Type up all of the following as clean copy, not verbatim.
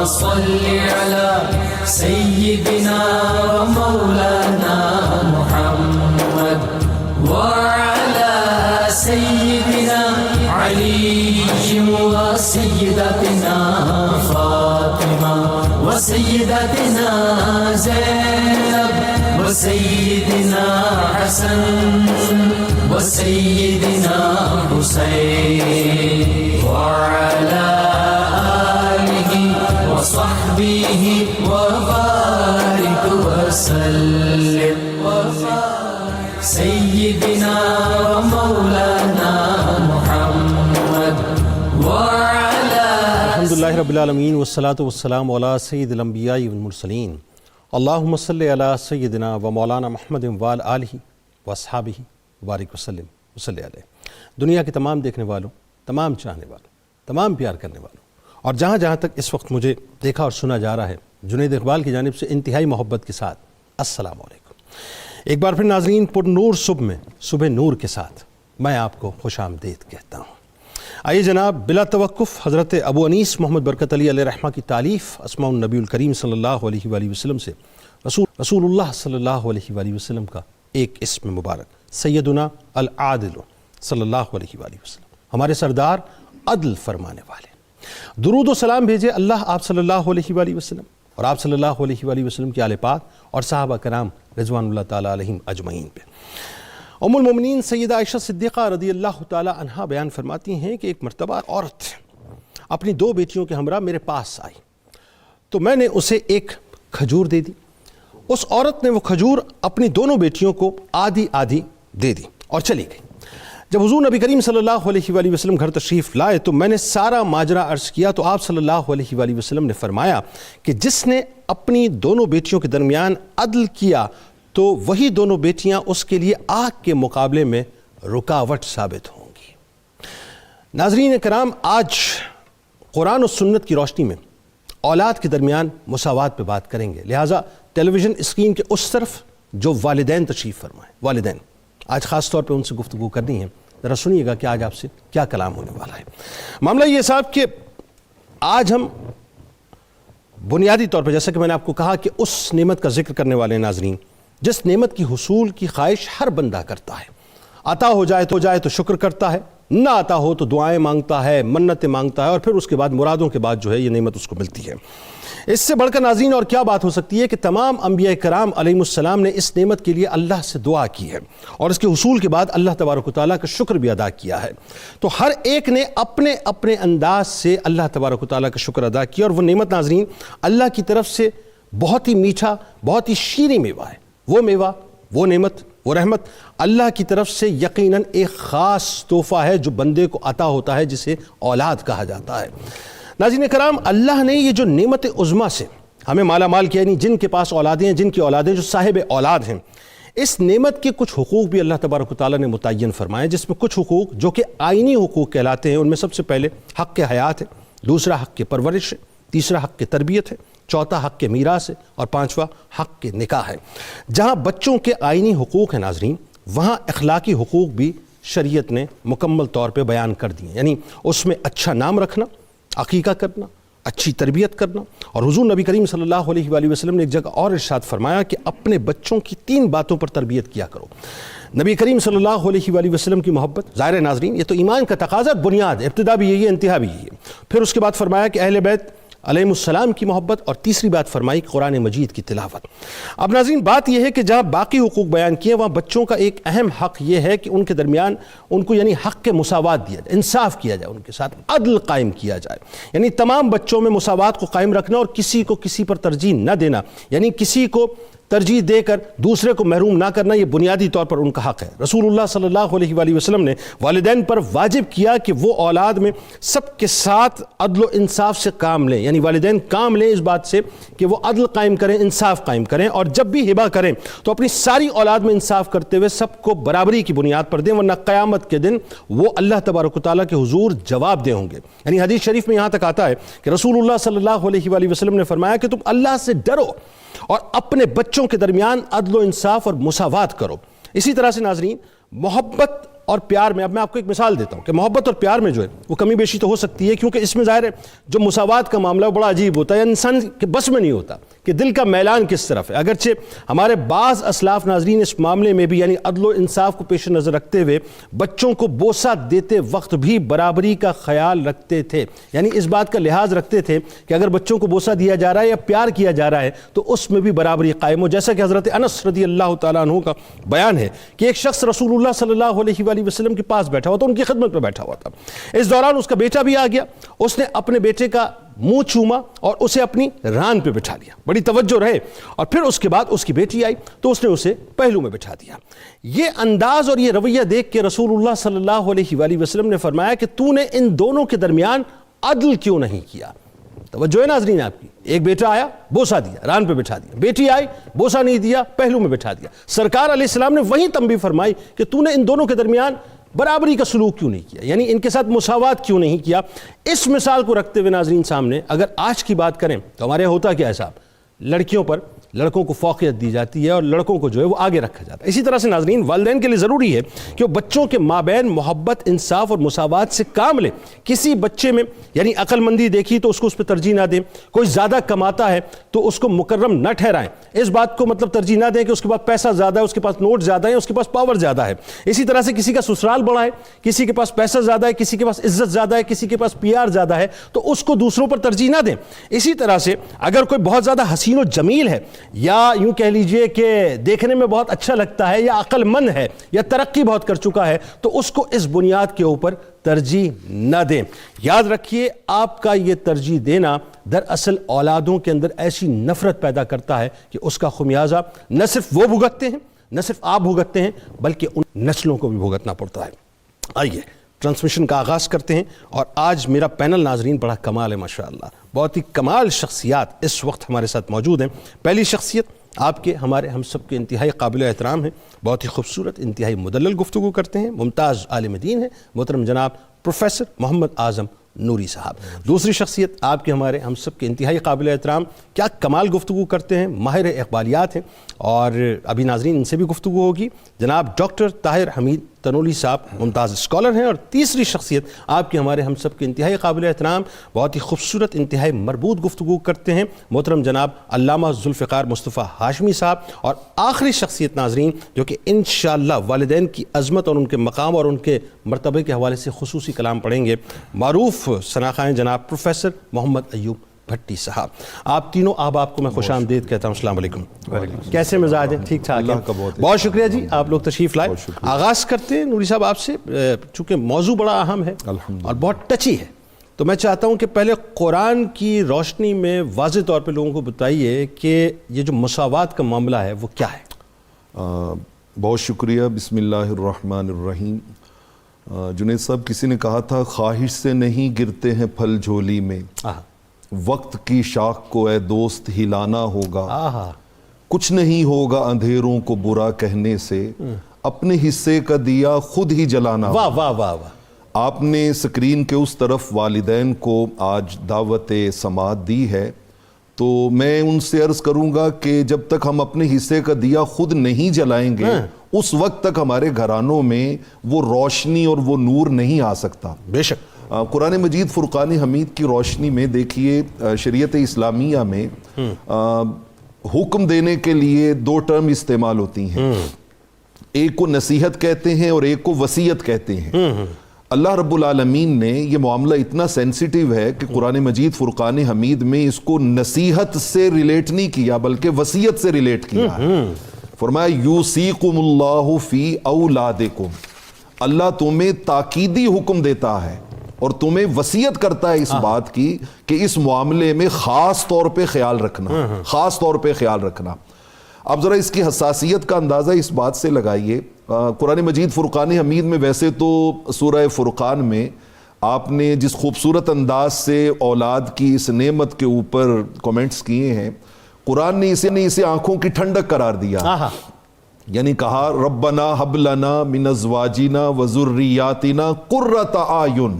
صل على سيدنا ومولانا محمد وعلى سيدنا علي وسيدتنا فاطمة وسيدتنا زينب وسيدنا حسن وسيدنا حسين وعلى آله وصحبه وبارك وسلم سيدنا ومولانا محمد وعلى الحمدللہ رب العالمین والصلاة والسلام علی سید الانبیاء والمرسلین اللہم صلی علی سیدنا و مولانا محمد وعلی آلہ واصحابہ وبارک وسلم وصلی علیہ۔ دنیا کے تمام دیکھنے والوں، تمام چاہنے والوں، تمام پیار کرنے والوں، اور جہاں جہاں تک اس وقت مجھے دیکھا اور سنا جا رہا ہے، جنید اقبال کی جانب سے انتہائی محبت کے ساتھ السلام علیکم۔ ایک بار پھر ناظرین، پر نور صبح میں صبح نور کے ساتھ میں آپ کو خوش آمدید کہتا ہوں۔ آئیے جناب، بلا توقف حضرت ابو انیس محمد برکت علی علیہ رحمہ کی تالیف اسماء النبی الکریم صلی اللہ علیہ وآلہ وسلم سے رسول اللہ صلی اللہ علیہ وآلہ وسلم کا ایک اسم مبارک سیدنا العادل صلی اللہ علیہ وآلہ وسلم، ہمارے سردار عدل فرمانے والے، درود و سلام بھیجے اللہ آپ صلی اللہ علیہ وآلہ وسلم اور آپ صلی اللہ علیہ وآلہ وسلم کے آل پاک اور صحابہ کرام رضوان اللہ تعالیٰ علیہم اجمعین پہ۔ ام المومنین سیدہ عائشہ صدیقہ رضی اللہ تعالیٰ عنہا بیان فرماتی ہیں کہ ایک مرتبہ عورت اپنی دو بیٹیوں کے ہمراہ میرے پاس آئی تو میں نے اسے ایک کھجور دے دی۔ اس عورت نے وہ کھجور اپنی دونوں بیٹیوں کو آدھی آدھی دے دی اور چلی گئی۔ جب حضور نبی کریم صلی اللہ علیہ وآلہ وسلم گھر تشریف لائے تو میں نے سارا ماجرا عرض کیا تو آپ صلی اللہ علیہ وآلہ وسلم نے فرمایا کہ جس نے اپنی دونوں بیٹیوں کے درمیان عدل کیا تو وہی دونوں بیٹیاں اس کے لیے آگ کے مقابلے میں رکاوٹ ثابت ہوں گی۔ ناظرین کرام، آج قرآن و سنت کی روشنی میں اولاد کے درمیان مساوات پہ بات کریں گے، لہٰذا ٹیلی ویژن اسکرین کے اس طرف جو والدین تشریف فرمائیں، والدین آج خاص طور پہ ان سے گفتگو کرنی ہے، ذرا سنیے گا کہ آج آپ سے کیا کلام ہونے والا ہے۔ معاملہ یہ صاحب کہ آج ہم بنیادی طور پہ، جیسا کہ میں نے آپ کو کہا کہ اس نعمت کا ذکر کرنے والے ناظرین جس نعمت کی حصول کی خواہش ہر بندہ کرتا ہے، عطا ہو جائے تو شکر کرتا ہے، نہ عطا ہو تو دعائیں مانگتا ہے، منتیں مانگتا ہے، اور پھر اس کے بعد مرادوں کے بعد جو ہے یہ نعمت اس کو ملتی ہے۔ اس سے بڑھ کر ناظرین اور کیا بات ہو سکتی ہے کہ تمام انبیاء کرام علیہم السلام نے اس نعمت کے لیے اللہ سے دعا کی ہے اور اس کے حصول کے بعد اللہ تبارک و تعالیٰ کا شکر بھی ادا کیا ہے۔ تو ہر ایک نے اپنے اپنے انداز سے اللہ تبارک و تعالیٰ کا شکر ادا کیا، اور وہ نعمت ناظرین اللہ کی طرف سے بہت ہی میٹھا، بہت ہی شیریں میوہ ہے۔ وہ میوہ، وہ نعمت، وہ رحمت اللہ کی طرف سے یقیناً ایک خاص تحفہ ہے جو بندے کو عطا ہوتا ہے، جسے اولاد کہا جاتا ہے۔ ناظرین کرام، اللہ نے یہ جو نعمت عظمیٰ سے ہمیں مالا مال کیا، یعنی جن کے پاس اولادیں ہیں، جن کی اولادیں جو صاحب اولاد ہیں، اس نعمت کے کچھ حقوق بھی اللہ تبارک و تعالیٰ نے متعین فرمائے، جس میں کچھ حقوق جو کہ آئینی حقوق کہلاتے ہیں، ان میں سب سے پہلے حق کے حیات ہے، دوسرا حق کے پرورش ہے، تیسرا حق کے تربیت ہے، چوتھا حق کے میراث ہے، اور پانچواں حق کے نکاح ہے۔ جہاں بچوں کے آئینی حقوق ہیں ناظرین، وہاں اخلاقی حقوق بھی شریعت نے مکمل طور پہ بیان کر دیے، یعنی اس میں اچھا نام رکھنا، عقیقہ کرنا، اچھی تربیت کرنا۔ اور حضور نبی کریم صلی اللہ علیہ وآلہ وسلم نے ایک جگہ اور ارشاد فرمایا کہ اپنے بچوں کی 3 باتوں پر تربیت کیا کرو۔ نبی کریم صلی اللہ علیہ وآلہ وسلم کی محبت، ظاہر ناظرین یہ تو ایمان کا تقاضا، بنیاد، ابتدا بھی یہی ہے، انتہا بھی یہی ہے۔ پھر اس کے بعد فرمایا کہ اہل بیت علیہم السلام کی محبت، اور تیسری بات فرمائی قرآن مجید کی تلاوت۔ اب ناظرین بات یہ ہے کہ جہاں باقی حقوق بیان کیے، وہاں بچوں کا ایک اہم حق یہ ہے کہ ان کے درمیان ان کو یعنی حق کے مساوات دیا جائے، انصاف کیا جائے، ان کے ساتھ عدل قائم کیا جائے، یعنی تمام بچوں میں مساوات کو قائم رکھنا اور کسی کو کسی پر ترجیح نہ دینا، یعنی کسی کو ترجیح دے کر دوسرے کو محروم نہ کرنا، یہ بنیادی طور پر ان کا حق ہے۔ رسول اللہ صلی اللہ علیہ وآلہ وسلم نے والدین پر واجب کیا کہ وہ اولاد میں سب کے ساتھ عدل و انصاف سے کام لیں، یعنی والدین کام لیں اس بات سے کہ وہ عدل قائم کریں، انصاف قائم کریں، اور جب بھی ہبہ کریں تو اپنی ساری اولاد میں انصاف کرتے ہوئے سب کو برابری کی بنیاد پر دیں، ورنہ قیامت کے دن وہ اللہ تبارک و تعالیٰ کے حضور جواب دہ ہوں گے۔ یعنی حدیث شریف میں یہاں تک آتا ہے کہ رسول اللہ صلی اللہ علیہ وآلہ وسلم نے فرمایا کہ تم اللہ سے ڈرو اور اپنے بچوں کے درمیان عدل و انصاف اور مساوات کرو۔ اسی طرح سے ناظرین محبت اور پیار میں، اب میں آپ کو ایک مثال دیتا ہوں کہ محبت اور پیار میں جو ہے وہ کمی بیشی تو ہو سکتی ہے، کیونکہ اس میں ظاہر ہے جو مساوات کا معاملہ بڑا عجیب ہوتا ہے، انسان کے بس میں نہیں ہوتا کہ دل کا میلان کس طرف ہے۔ اگرچہ ہمارے بعض اسلاف ناظرین اس معاملے میں بھی یعنی عدل و انصاف کو پیش نظر رکھتے ہوئے بچوں کو بوسہ دیتے وقت بھی برابری کا خیال رکھتے تھے، یعنی اس بات کا لحاظ رکھتے تھے کہ اگر بچوں کو بوسہ دیا جا رہا ہے یا پیار کیا جا رہا ہے تو اس میں بھی برابری قائم ہو، جیسا کہ حضرت انس رضی اللہ تعالیٰ عنہ کا بیان ہے کہ ایک شخص رسول اللہ صلی اللہ علیہ وآلہ وسلم کے پاس بیٹھا ہوا تھا، ان کی خدمت میں بیٹھا ہوا تھا۔ اس دوران اس کا بیٹا بھی آ گیا، اس نے اپنے بیٹے کا منہ چوما اور اسے اپنی ران پہ بٹھا لیا، بڑی توجہ رہے، اور پھر اس کے بعد اس کی بیٹی آئی تو اس نے اسے پہلو میں بٹھا دیا۔ یہ انداز اور یہ رویہ دیکھ کے رسول اللہ صلی اللہ علیہ وآلہ وسلم نے فرمایا کہ تو نے ان دونوں کے درمیان عدل کیوں نہیں کیا؟ توجہ ہے ناظرین آپ کی، ایک بیٹا آیا بوسہ دیا، ران پہ بٹھا دیا، بیٹی آئی بوسہ نہیں دیا، پہلو میں بٹھا دیا۔ سرکار علیہ السلام نے وہیں تنبیہ فرمائی کہ تو نے ان دونوں کے درمیان برابری کا سلوک کیوں نہیں کیا، یعنی ان کے ساتھ مساوات کیوں نہیں کیا۔ اس مثال کو رکھتے ہوئے ناظرین سامنے اگر آج کی بات کریں تو ہمارے ہوتا کیا ہے صاحب، لڑکیوں پر لڑکوں کو فوقیت دی جاتی ہے اور لڑکوں کو جو ہے وہ آگے رکھا جاتا ہے۔ اسی طرح سے ناظرین والدین کے لیے ضروری ہے کہ وہ بچوں کے مابین محبت، انصاف اور مساوات سے کام لیں۔ کسی بچے میں یعنی عقل مندی دیکھی تو اس کو اس پہ ترجیح نہ دیں، کوئی زیادہ کماتا ہے تو اس کو مکرم نہ ٹھہرائیں، اس بات کو مطلب ترجیح نہ دیں کہ اس کے پاس پیسہ زیادہ ہے، اس کے پاس نوٹ زیادہ ہے، اس کے پاس پاور زیادہ ہے۔ اسی طرح سے کسی کا سسرال بڑا ہے، کسی کے پاس پیسہ زیادہ ہے، کسی کے پاس عزت زیادہ ہے، کسی کے پاس پیار زیادہ ہے، تو اس کو دوسروں پر ترجیح نہ دیں۔ اسی طرح سے اگر کوئی بہت زیادہ حسین و جمیل ہے یا یوں کہہ لیجئے کہ دیکھنے میں بہت اچھا لگتا ہے یا عقل مند ہے یا ترقی بہت کر چکا ہے تو اس کو اس بنیاد کے اوپر ترجیح نہ دیں۔ یاد رکھیے آپ کا یہ ترجیح دینا دراصل اولادوں کے اندر ایسی نفرت پیدا کرتا ہے کہ اس کا خمیازہ نہ صرف وہ بھگتتے ہیں، نہ صرف آپ بھگتتے ہیں، بلکہ ان نسلوں کو بھی بھگتنا پڑتا ہے۔ آئیے ٹرانسمیشن کا آغاز کرتے ہیں، اور آج میرا پینل ناظرین بڑا کمال ہے ماشاءاللہ، بہت ہی کمال شخصیات اس وقت ہمارے ساتھ موجود ہیں۔ پہلی شخصیت آپ کے ہمارے ہم سب کے انتہائی قابل احترام ہیں، بہت ہی خوبصورت، انتہائی مدلل گفتگو کرتے ہیں، ممتاز عالم دین ہیں، محترم جناب پروفیسر محمد اعظم نوری صاحب۔ دوسری شخصیت آپ کے ہمارے ہم سب کے انتہائی قابل احترام، کیا کمال گفتگو کرتے ہیں، ماہر اقبالیات ہیں، اور ابھی ناظرین ان سے بھی گفتگو ہوگی، جناب ڈاکٹر طاہر حمید تنولی صاحب ممتاز اسکالر ہیں۔ اور تیسری شخصیت آپ کے ہمارے ہم سب کے انتہائی قابل احترام، بہت ہی خوبصورت، انتہائی مربوط گفتگو کرتے ہیں، محترم جناب علامہ ذوالفقار مصطفیٰ ہاشمی صاحب۔ اور آخری شخصیت ناظرین جو کہ انشاءاللہ والدین کی عظمت اور ان کے مقام اور ان کے مرتبے کے حوالے سے خصوصی کلام پڑھیں گے، معروف شناخائیں جناب پروفیسر محمد ایوب بھٹی صاحب۔ آپ تینوں احباب کو میں خوش آمدید کہتا ہوں، السلام علیکم۔ کیسے مزاج ہیں؟ ٹھیک ٹھاک ہیں؟ بہت شکریہ جی، آپ لوگ تشریف لائے۔ آغاز کرتے ہیں نوری صاحب آپ سے، چونکہ موضوع بڑا اہم ہے اور بہت ٹچی ہے، تو میں چاہتا ہوں کہ پہلے قرآن کی روشنی میں واضح طور پہ لوگوں کو بتائیے کہ یہ جو مساوات کا معاملہ ہے وہ کیا ہے؟ بہت شکریہ، بسم اللہ الرحمن الرحیم۔ جنید صاحب، کسی نے کہا تھا خواہش سے نہیں گرتے ہیں پھل جھولی میں، وقت کی شاخ کو اے دوست ہلانا ہوگا، کچھ نہیں ہوگا اندھیروں کو برا کہنے سے، اپنے حصے کا دیا خود ہی جلانا ہوگا۔ واہ واہ واہ واہ۔ آپ نے سکرین کے اس طرف والدین کو آج دعوت سماعت دی ہے، تو میں ان سے عرض کروں گا کہ جب تک ہم اپنے حصے کا دیا خود نہیں جلائیں گے اس وقت تک ہمارے گھرانوں میں وہ روشنی اور وہ نور نہیں آ سکتا۔ بے شک۔ قرآن مجید فرقان حمید کی روشنی میں دیکھیے، شریعت اسلامیہ میں حکم دینے کے لیے دو ٹرم استعمال ہوتی ہیں، ایک کو نصیحت کہتے ہیں اور ایک کو وصیت کہتے ہیں۔ اللہ رب العالمین نے یہ معاملہ اتنا سینسیٹیو ہے کہ قرآن مجید فرقان حمید میں اس کو نصیحت سے ریلیٹ نہیں کیا بلکہ وصیت سے ریلیٹ کیا ہے۔ فرمایا یوصیکم اللہ فی اولادکم، اللہ تمہیں تاکیدی حکم دیتا ہے اور تمہیں وصیت کرتا ہے اس بات کی کہ اس معاملے میں خاص طور پہ خیال رکھنا، خاص طور پہ خیال رکھنا۔ اب ذرا اس کی حساسیت کا اندازہ اس بات سے لگائیے، قرآن مجید فرقان حمید میں ویسے تو سورہ فرقان میں آپ نے جس خوبصورت انداز سے اولاد کی اس نعمت کے اوپر کومنٹس کیے ہیں، قرآن نے اسے آنکھوں کی ٹھنڈک قرار دیا، یعنی کہا ربنا حب لنا من ازواجنا وذریاتنا قرۃ اعین،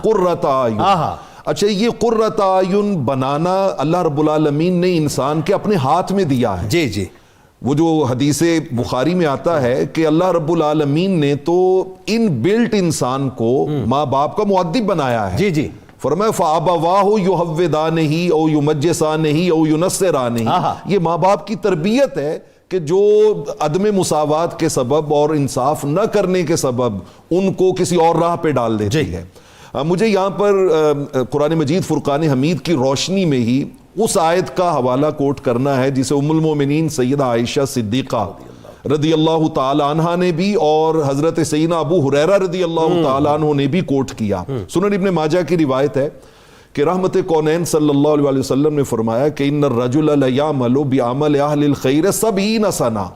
قرۃ اعین۔ اچھا، یہ قرۃ اعین بنانا اللہ رب العالمین نے انسان کے اپنے ہاتھ میں دیا ہے۔ جی جی۔ وہ جو حدیث بخاری میں آتا ہے کہ اللہ رب العالمین نے تو ان بلٹ انسان کو ماں باپ کا مؤدب بنایا ہے. جی جی. فرمایا فَأَبَوَاهُ يُحَوِّدَانِهِ أَوْ يُمَجِّسَانِهِ أَوْ يُنَصِّرَانِهِ. یہ ماں باپ کی تربیت ہے کہ جو عدم مساوات کے سبب اور انصاف نہ کرنے کے سبب ان کو کسی اور راہ پہ ڈال دیتی ہے. مجھے یہاں پر قرآن مجید فرقان حمید کی روشنی میں ہی اس آیت کا حوالہ کوٹ کرنا ہے جسے ام المومنین سیدہ عائشہ صدیقہ رضی اللہ تعالی عنہ نے بھی اور حضرت سیدنا ابو ہریرہ رضی اللہ تعالی عنہ نے بھی کوٹ کیا. سنن ابن ماجہ کی روایت ہے کہ رحمت کونین صلی اللہ علیہ وسلم نے فرمایا کہ ان الرجل لیعمل بعمل اہل الخیر 70 سنہ.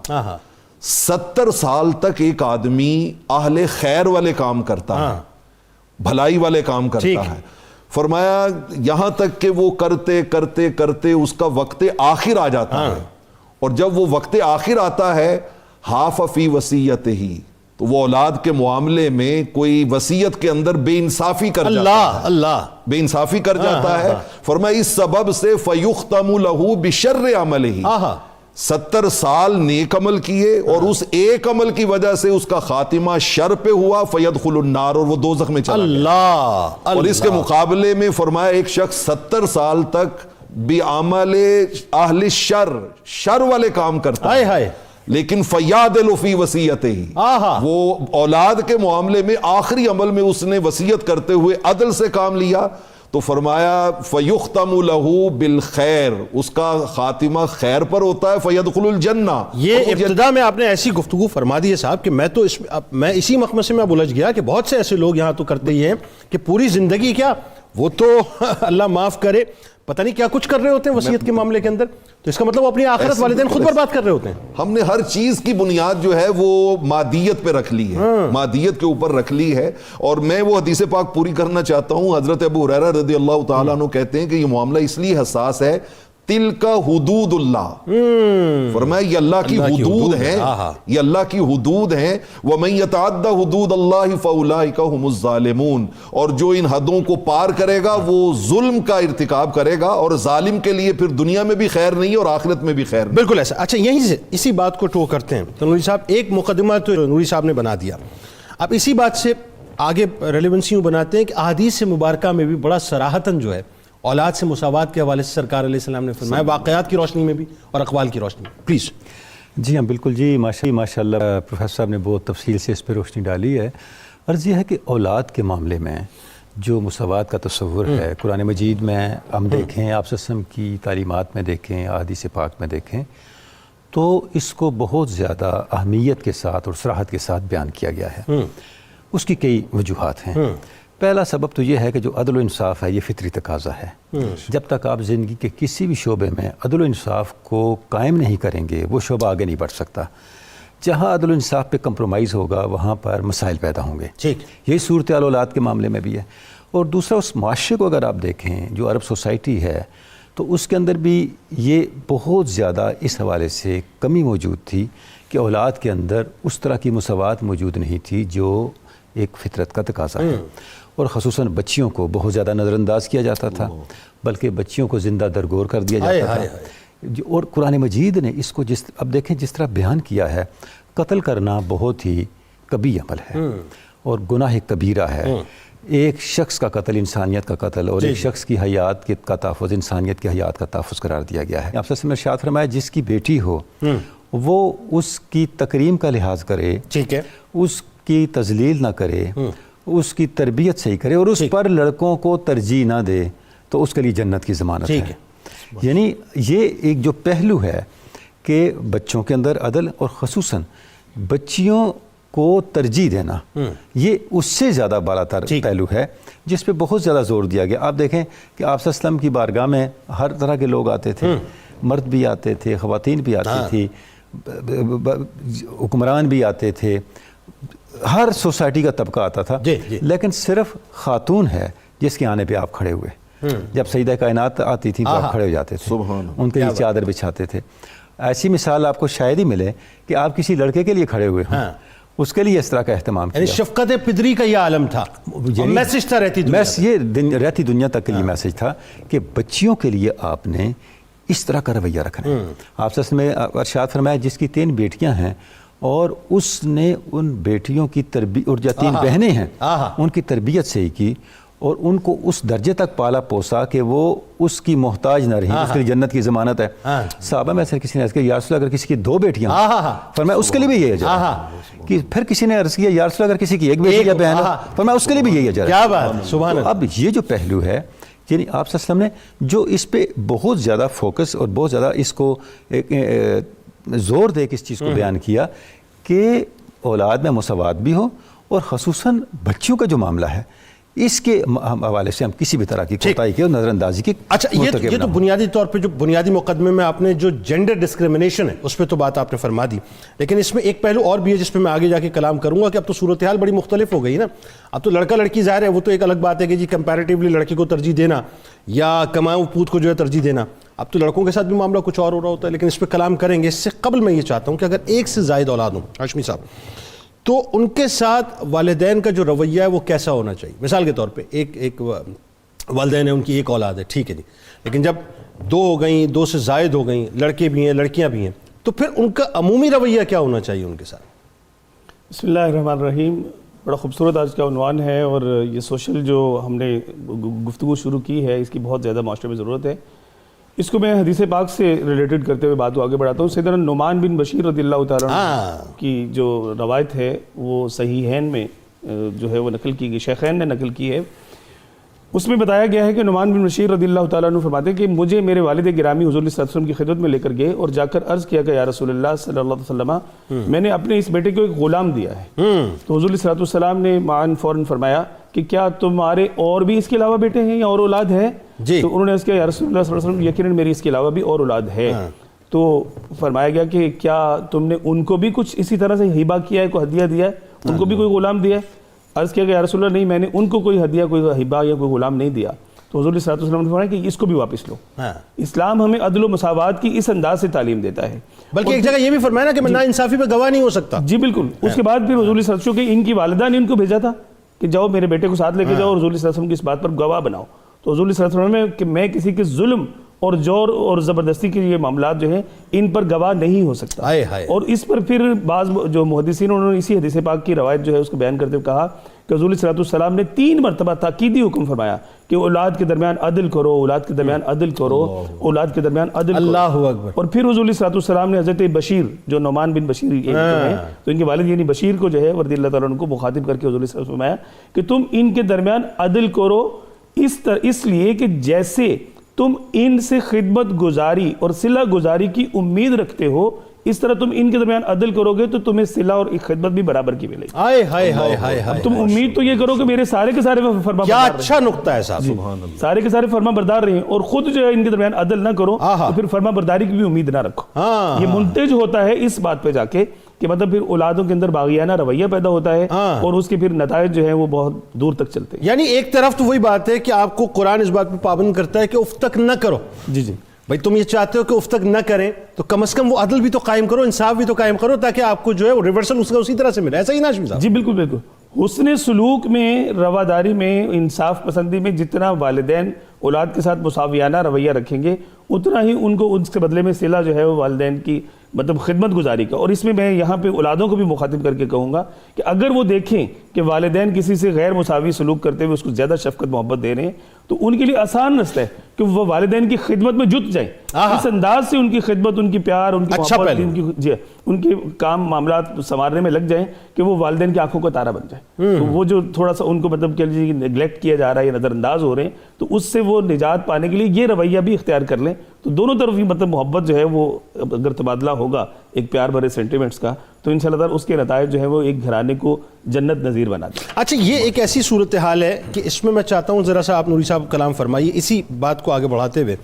70 سال تک ایک آدمی اہل خیر والے کام کرتا ہے, بھلائی والے کام کرتا ہے. فرمایا یہاں تک کہ وہ کرتے کرتے کرتے اس کا وقت آخر آ جاتا ہے, اور جب وہ وقت آخر آتا ہے حاف فی وصیتہ, تو وہ اولاد کے معاملے میں کوئی وصیت کے اندر بے انصافی کر جاتا ہے, بے انصافی کر جاتا ہے. فرمایا اس سبب سے فیختم لہ بشر عملہ, 70 سال نیک عمل کیے اور اس ایک عمل کی وجہ سے اس کا خاتمہ شر پہ ہوا, فیدخل النار, اور وہ دوزخ میں چلا گیا. اور اس کے مقابلے میں فرمایا ایک شخص 70 سال تک بعمل اہل شر والے کام کرتا ہے لیکن فیعدل فی وصیتہ, وہ اولاد کے معاملے میں آخری عمل میں اس نے وصیت کرتے ہوئے عدل سے کام لیا, تو فرمایا فیختم لہ بالخیر, اس کا خاتمہ خیر پر ہوتا ہے, فیدخل الجنہ. یہ ابتدا میں آپ نے ایسی گفتگو فرما دی ہے صاحب کہ میں اسی مخمصے میں اب الجھ گیا کہ بہت سے ایسے لوگ یہاں تو کرتے ہی ہیں کہ پوری زندگی کیا وہ تو اللہ معاف کرے پتہ نہیں کیا کچھ کر رہے ہوتے ہیں وصیت کے معاملے کے اندر, تو اس کا مطلب وہ اپنی آخرت والدین خود برباد کر رہے ہوتے ہیں. ہم نے ہر چیز کی بنیاد جو ہے وہ مادیت پہ رکھ لی ہے, مادیت کے اوپر رکھ لی ہے. اور میں وہ حدیث پاک پوری کرنا چاہتا ہوں. حضرت ابو ہریرہ رضی اللہ تعالیٰ عنہ کہتے ہیں کہ یہ معاملہ اس لیے حساس ہے, تلک حدود اللہ, فرمایا یہ اللہ کی حدود ہیں, یہ اللہ کی حدود ہیں. وَمَن يَتَعَدَّ حُدُودَ اللَّهِ فَأُولَٰئِكَ هُمُ الظَّالِمُونَ, اور جو ان حدوں کو پار کرے گا وہ ظلم کا ارتکاب کرے گا, اور ظالم کے لیے پھر دنیا میں بھی خیر نہیں اور آخرت میں بھی خیر نہیں. بالکل ایسا. اچھا یہیں سے اسی بات کو ٹو کرتے ہیں تو نوری صاحب, ایک مقدمہ تو نوری صاحب نے بنا دیا, اب اسی بات سے آگے ریلیونسی یوں بناتے ہیں کہ احادیث مبارکہ میں بھی بڑا صراحتاً جو ہے اولاد سے مساوات کے حوالے سے سرکار علیہ السلام نے فرمایا, واقعات کی روشنی میں بھی اور اقوال کی روشنی میں. پلیز. جی ہاں بالکل جی, ماشاء اللہ پروفیسر صاحب نے بہت تفصیل سے اس پہ روشنی ڈالی ہے. عرض یہ ہے کہ اولاد کے معاملے میں جو مساوات کا تصور ہے قرآن مجید میں ہم دیکھیں, آپ صلی اللہ علیہ وسلم کی تعلیمات میں دیکھیں, احادیث پاک میں دیکھیں, تو اس کو بہت زیادہ اہمیت کے ساتھ اور صراحت کے ساتھ بیان کیا گیا ہے. اس کی کئی وجوہات ہیں. پہلا سبب تو یہ ہے کہ جو عدل و انصاف ہے یہ فطری تقاضا ہے. جب تک آپ زندگی کے کسی بھی شعبے میں عدل و انصاف کو قائم نہیں کریں گے وہ شعبہ آگے نہیں بڑھ سکتا. جہاں عدل و انصاف پہ کمپرومائز ہوگا وہاں پر مسائل پیدا ہوں گے. یہی صورتحال اولاد کے معاملے میں بھی ہے. اور دوسرا اس معاشرے کو اگر آپ دیکھیں جو عرب سوسائٹی ہے تو اس کے اندر بھی یہ بہت زیادہ اس حوالے سے کمی موجود تھی کہ اولاد کے اندر اس طرح کی مساوات موجود نہیں تھی جو ایک فطرت کا تقاضا ہے. اور خصوصاً بچیوں کو بہت زیادہ نظر انداز کیا جاتا تھا, بلکہ بچیوں کو زندہ درگور کر دیا جاتا تھا. اور قرآن مجید نے اس کو اب دیکھیں جس طرح بیان کیا ہے, قتل کرنا بہت ہی کبھی عمل ہے اور گناہ کبیرہ ہے. ایک شخص کا قتل انسانیت کا قتل, اور ایک شخص کی حیات کا تحفظ انسانیت کی حیات کا تحفظ قرار دیا گیا ہے. آپ سے میں ارشاد فرمایا جس کی بیٹی ہو وہ اس کی تکریم کا لحاظ کرے, اس کی تذلیل نہ کرے, اس کی تربیت صحیح کرے اور اس پر لڑکوں کو ترجیح نہ دے تو اس کے لیے جنت کی ضمانت ہے. یعنی یہ ایک جو پہلو ہے کہ بچوں کے اندر عدل اور خصوصاً بچیوں کو ترجیح دینا, یہ اس سے زیادہ بالا تر پہلو ہے جس پہ بہت زیادہ زور دیا گیا. آپ دیکھیں کہ آپ صلی اللہ علیہ وسلم کی بارگاہ میں ہر طرح کے لوگ آتے تھے, مرد بھی آتے تھے, خواتین بھی آتی تھی, حکمران بھی آتے تھے, ہر سوسائٹی کا طبقہ آتا تھا. لیکن صرف خاتون ہے جس کے آنے پہ آپ کھڑے ہوئے. جب سیدہ کائنات آتی تھی تو آپ کھڑے ہو جاتے تھے, ان کے لیے چادر بچھاتے تھے. ایسی مثال آپ کو شاید ہی ملے کہ آپ کسی لڑکے کے لیے کھڑے ہوئے ہوں, اس کے لیے اس طرح کا اہتمام کیا. شفقت پدری کا یہ عالم تھا, میسج تھا رہتی دنیا, یہ رہتی دنیا تک کے لیے میسج تھا کہ بچیوں کے لیے آپ نے اس طرح کا رویہ رکھنا ہے۔ آپ صلی اللہ علیہ وسلم نے ارشاد فرمایا جس کی 3 بیٹیاں ہیں اور اس نے ان بیٹیوں کی تربیت، اور جو 3 بہنیں ہیں ان کی تربیت صحیح کی اور ان کو اس درجے تک پالا پوسا کہ وہ اس کی محتاج نہ رہیں، اس کے لیے جنت کی ضمانت ہے۔ صحابہ میں سے کسی نے عرض کیا یا رسول اللہ اگر کسی کی 2 بیٹیاں فرمایا اس کے لیے بھی یہی اجر ہے۔ کہ پھر کسی نے عرض کیا یا رسول اللہ اگر کسی کی 1 بیٹی یا بہن ہے فرمایا اس کے لیے بھی یہی اجر ہے۔ کیا بات، سبحان اللہ۔ اب یہ جو پہلو ہے یعنی آپ صلی اللہ علیہ وسلم نے جو اس پہ بہت زیادہ فوکس اور بہت زیادہ اس کو زور دے کے اس چیز کو بیان کیا کہ اولاد میں مساوات بھی ہو، اور خصوصاً بچیوں کا جو معاملہ ہے اس کے حوالے سے ہم کسی بھی طرح کی کوتاہی کی اور نظر اندازی کی اچھا یہ تو بنیادی طور پہ جو بنیادی مقدمے میں آپ نے جو جینڈر ڈسکریمنیشن ہے اس پہ تو بات آپ نے فرما دی، لیکن اس میں ایک پہلو اور بھی ہے جس پہ میں آگے جا کے کلام کروں گا کہ اب تو صورتحال بڑی مختلف ہو گئی نا۔ اب تو لڑکا لڑکی ظاہر ہے وہ تو ایک الگ بات ہے کہ جی کمپیریٹیولی لڑکی کو ترجیح دینا یا کماؤ پوت کو جو ہے ترجیح دینا، اب تو لڑکوں کے ساتھ بھی معاملہ کچھ اور ہو رہا ہوتا ہے، لیکن اس پہ کلام کریں گے۔ اس سے قبل میں یہ چاہتا ہوں کہ اگر 1 سے زائد اولاد ہوں ہاشمی صاحب تو ان کے ساتھ والدین کا جو رویہ ہے وہ کیسا ہونا چاہیے؟ مثال کے طور پہ ایک والدین ہیں، ان کی 1 اولاد ہے، ٹھیک ہے جی، لیکن جب 2 ہو گئیں، 2 سے زائد ہو گئیں، لڑکے بھی ہیں لڑکیاں بھی ہیں، تو پھر ان کا عمومی رویہ کیا ہونا چاہیے ان کے ساتھ؟ بسم اللہ الرحمن الرحیم۔ بڑا خوبصورت آج کا عنوان ہے، اور یہ سوشل جو ہم نے گفتگو شروع کی ہے اس کی بہت زیادہ معاشرے میں ضرورت ہے۔ اس کو میں حدیث پاک سے ریلیٹڈ کرتے ہوئے بات کو آگے بڑھاتا ہوں۔ سیدنا نعمان بن بشیر رضی اللہ تعالیٰ عنہ کی جو روایت ہے وہ صحیحین میں جو ہے وہ نقل کی گئی، شیخین نے نقل کی ہے۔ اس میں بتایا گیا ہے کہ نعمان بن بشیر رضی اللہ تعالیٰ عنہ فرماتے ہیں کہ مجھے میرے والد گرامی حضور صلی اللہ علیہ وسلم کی خدمت میں لے کر گئے اور جا کر عرض کیا کہ یا رسول اللہ صلی اللہ علیہ وسلم میں نے اپنے اس بیٹے کو ایک غلام دیا ہے۔ تو حضور صلی اللہ علیہ وسلم نے معاً فوراً فرمایا کہ کیا تمہارے اور بھی اس کے علاوہ بیٹے ہیں یا اور اولاد ہے؟ تو انہوں نے عرض کیا یا رسول اللہ صلی اللہ علیہ وسلم یقیناً میری اس کے علاوہ بھی اور اولاد ہے۔ تو فرمایا گیا کہ کیا تم نے ان کو بھی کچھ اسی طرح سے ہبہ کیا ہے، کوئی ہدیہ دیا ہے، ان کو بھی کوئی غلام دیا ہے؟ عرض کیا کہ یا رسول اللہ نہیں، میں نے ان کو کوئی ہدیہ، کوئی ہبہ یا کوئی غلام نہیں دیا۔ تو حضور صلی اللہ علیہ وسلم نے فرمایا کہ اس کو بھی واپس لو۔ اسلام ہمیں عدل و مساوات کی اس انداز سے تعلیم دیتا ہے، بلکہ ایک جگہ یہ بھی فرمایا نا کہ میں ناانصافی پہ گواہ نہیں ہو سکتا۔ جی بالکل۔ اس کے بعد پھر حضور صلی اللہ علیہ وسلم کہ ان کی والدہ نے ان کو بھیجا تھا کہ جاؤ میرے بیٹے کو ساتھ لے کے جاؤ اور حضور صلی اللہ علیہ وسلم کی اس بات پر گواہ بناؤ۔ تو حضور صلی اللہ علیہ وسلم کہ میں کسی کے ظلم اور جور اور زبردستی کے یہ معاملات جو ہیں ان پر گواہ نہیں ہو سکتا۔ اور اس پر پھر بعض جو محدثین انہوں نے اسی حدیث پاک کی روایت جو ہے اس کو بیان کرتے ہوئے کہا کہ حضور صلی اللہ علیہ وسلم نے 3 مرتبہ تاکیدی حکم فرمایا کہ اولاد کے درمیان عدل کرو، اولاد کے درمیان عدل کرو، اولاد کے درمیان عدل کرو۔ اللہ اکبر۔ اور پھر حضور صلی اللہ علیہ وسلم نے حضرت بشیر جو نعمان بن بشیر ہیں تو ان کے والد یعنی بشیر کو جو ہے رضی اللہ تعالیٰ عنہ کو مخاطب کر کے حضور صلی اللہ علیہ وسلم فرمایا کہ تم ان کے درمیان عدل کرو اس لیے کہ جیسے تم ان سے خدمت گزاری اور صلہ گزاری کی امید رکھتے ہو اس طرح تم ان کے درمیان عدل کرو گے تو تمہیں صلہ اور خدمت بھی برابر کی ملے گی۔ تم امید تو یہ کرو کہ میرے سارے کے سارے فرما بردار کیا اچھا نقطہ ہے صاحب، سارے کے سارے فرما بردار رہیں اور خود جو ہے ان کے درمیان عدل نہ کرو تو پھر فرما برداری کی بھی امید نہ رکھو۔ یہ منتج ہوتا ہے اس بات پہ جا کے کہ مطلب پھر اولادوں کے اندر باغیانہ رویہ پیدا ہوتا ہے اور اس کے پھر نتائج جو ہیں وہ بہت دور تک چلتے ہیں۔ یعنی ایک طرف تو وہی بات ہے کہ آپ کو قرآن اس بات پہ پابند کرتا ہے کہ اف تک نہ کرو۔ جی جی بھائی تم یہ چاہتے ہو کہ اف تک نہ کریں تو کم از کم وہ عدل بھی تو قائم کرو، انصاف بھی تو قائم کرو تاکہ آپ کو جو ہے وہ ریورسل اس کا اسی طرح سے ملے۔ ایسا ہی نا ہاشمی صاحب؟ جی بالکل بالکل۔ حسن سلوک میں، رواداری میں، انصاف پسندی میں جتنا والدین اولاد کے ساتھ مساویانہ رویہ رکھیں گے اتنا ہی ان کو اس کے بدلے میں صلہ جو ہے وہ والدین کی مطلب خدمت گزاری کا۔ اور اس میں میں یہاں پہ اولادوں کو بھی مخاطب کر کے کہوں گا کہ اگر وہ دیکھیں کہ والدین کسی سے غیر مساوی سلوک کرتے ہوئے اس کو زیادہ شفقت محبت دے رہے ہیں تو ان کے لیے آسان رستہ ہے کہ وہ والدین کی خدمت میں جت جائیں، اس انداز سے ان کی خدمت، ان کی پیار، ان کی محبت، ان کے کام معاملات سنوارنے میں لگ جائیں کہ وہ والدین کی آنکھوں کا تارا بن جائے۔ تو وہ جو تھوڑا سا ان کو مطلب کہ نیگلیکٹ کیا جا رہا ہے یا نظر انداز ہو رہے ہیں تو اس سے وہ نجات پانے کے لیے یہ رویہ بھی اختیار کر لیں تو دونوں طرف ہی مطلب محبت جو ہے وہ اگر تبادلہ ہوگا ایک پیار بھرے سینٹیمنٹس کا تو انشاءاللہ تعالیٰ اس کے نتائج جو ہے وہ ایک گھرانے کو جنت نظیر بنا دیں۔ اچھا یہ ایک ایسی صورتحال ہے کہ اس میں چاہتا ہوں ذرا سا آپ نوری صاحب کلام فرمائیے اسی بات کو آگے بڑھاتے ہوئے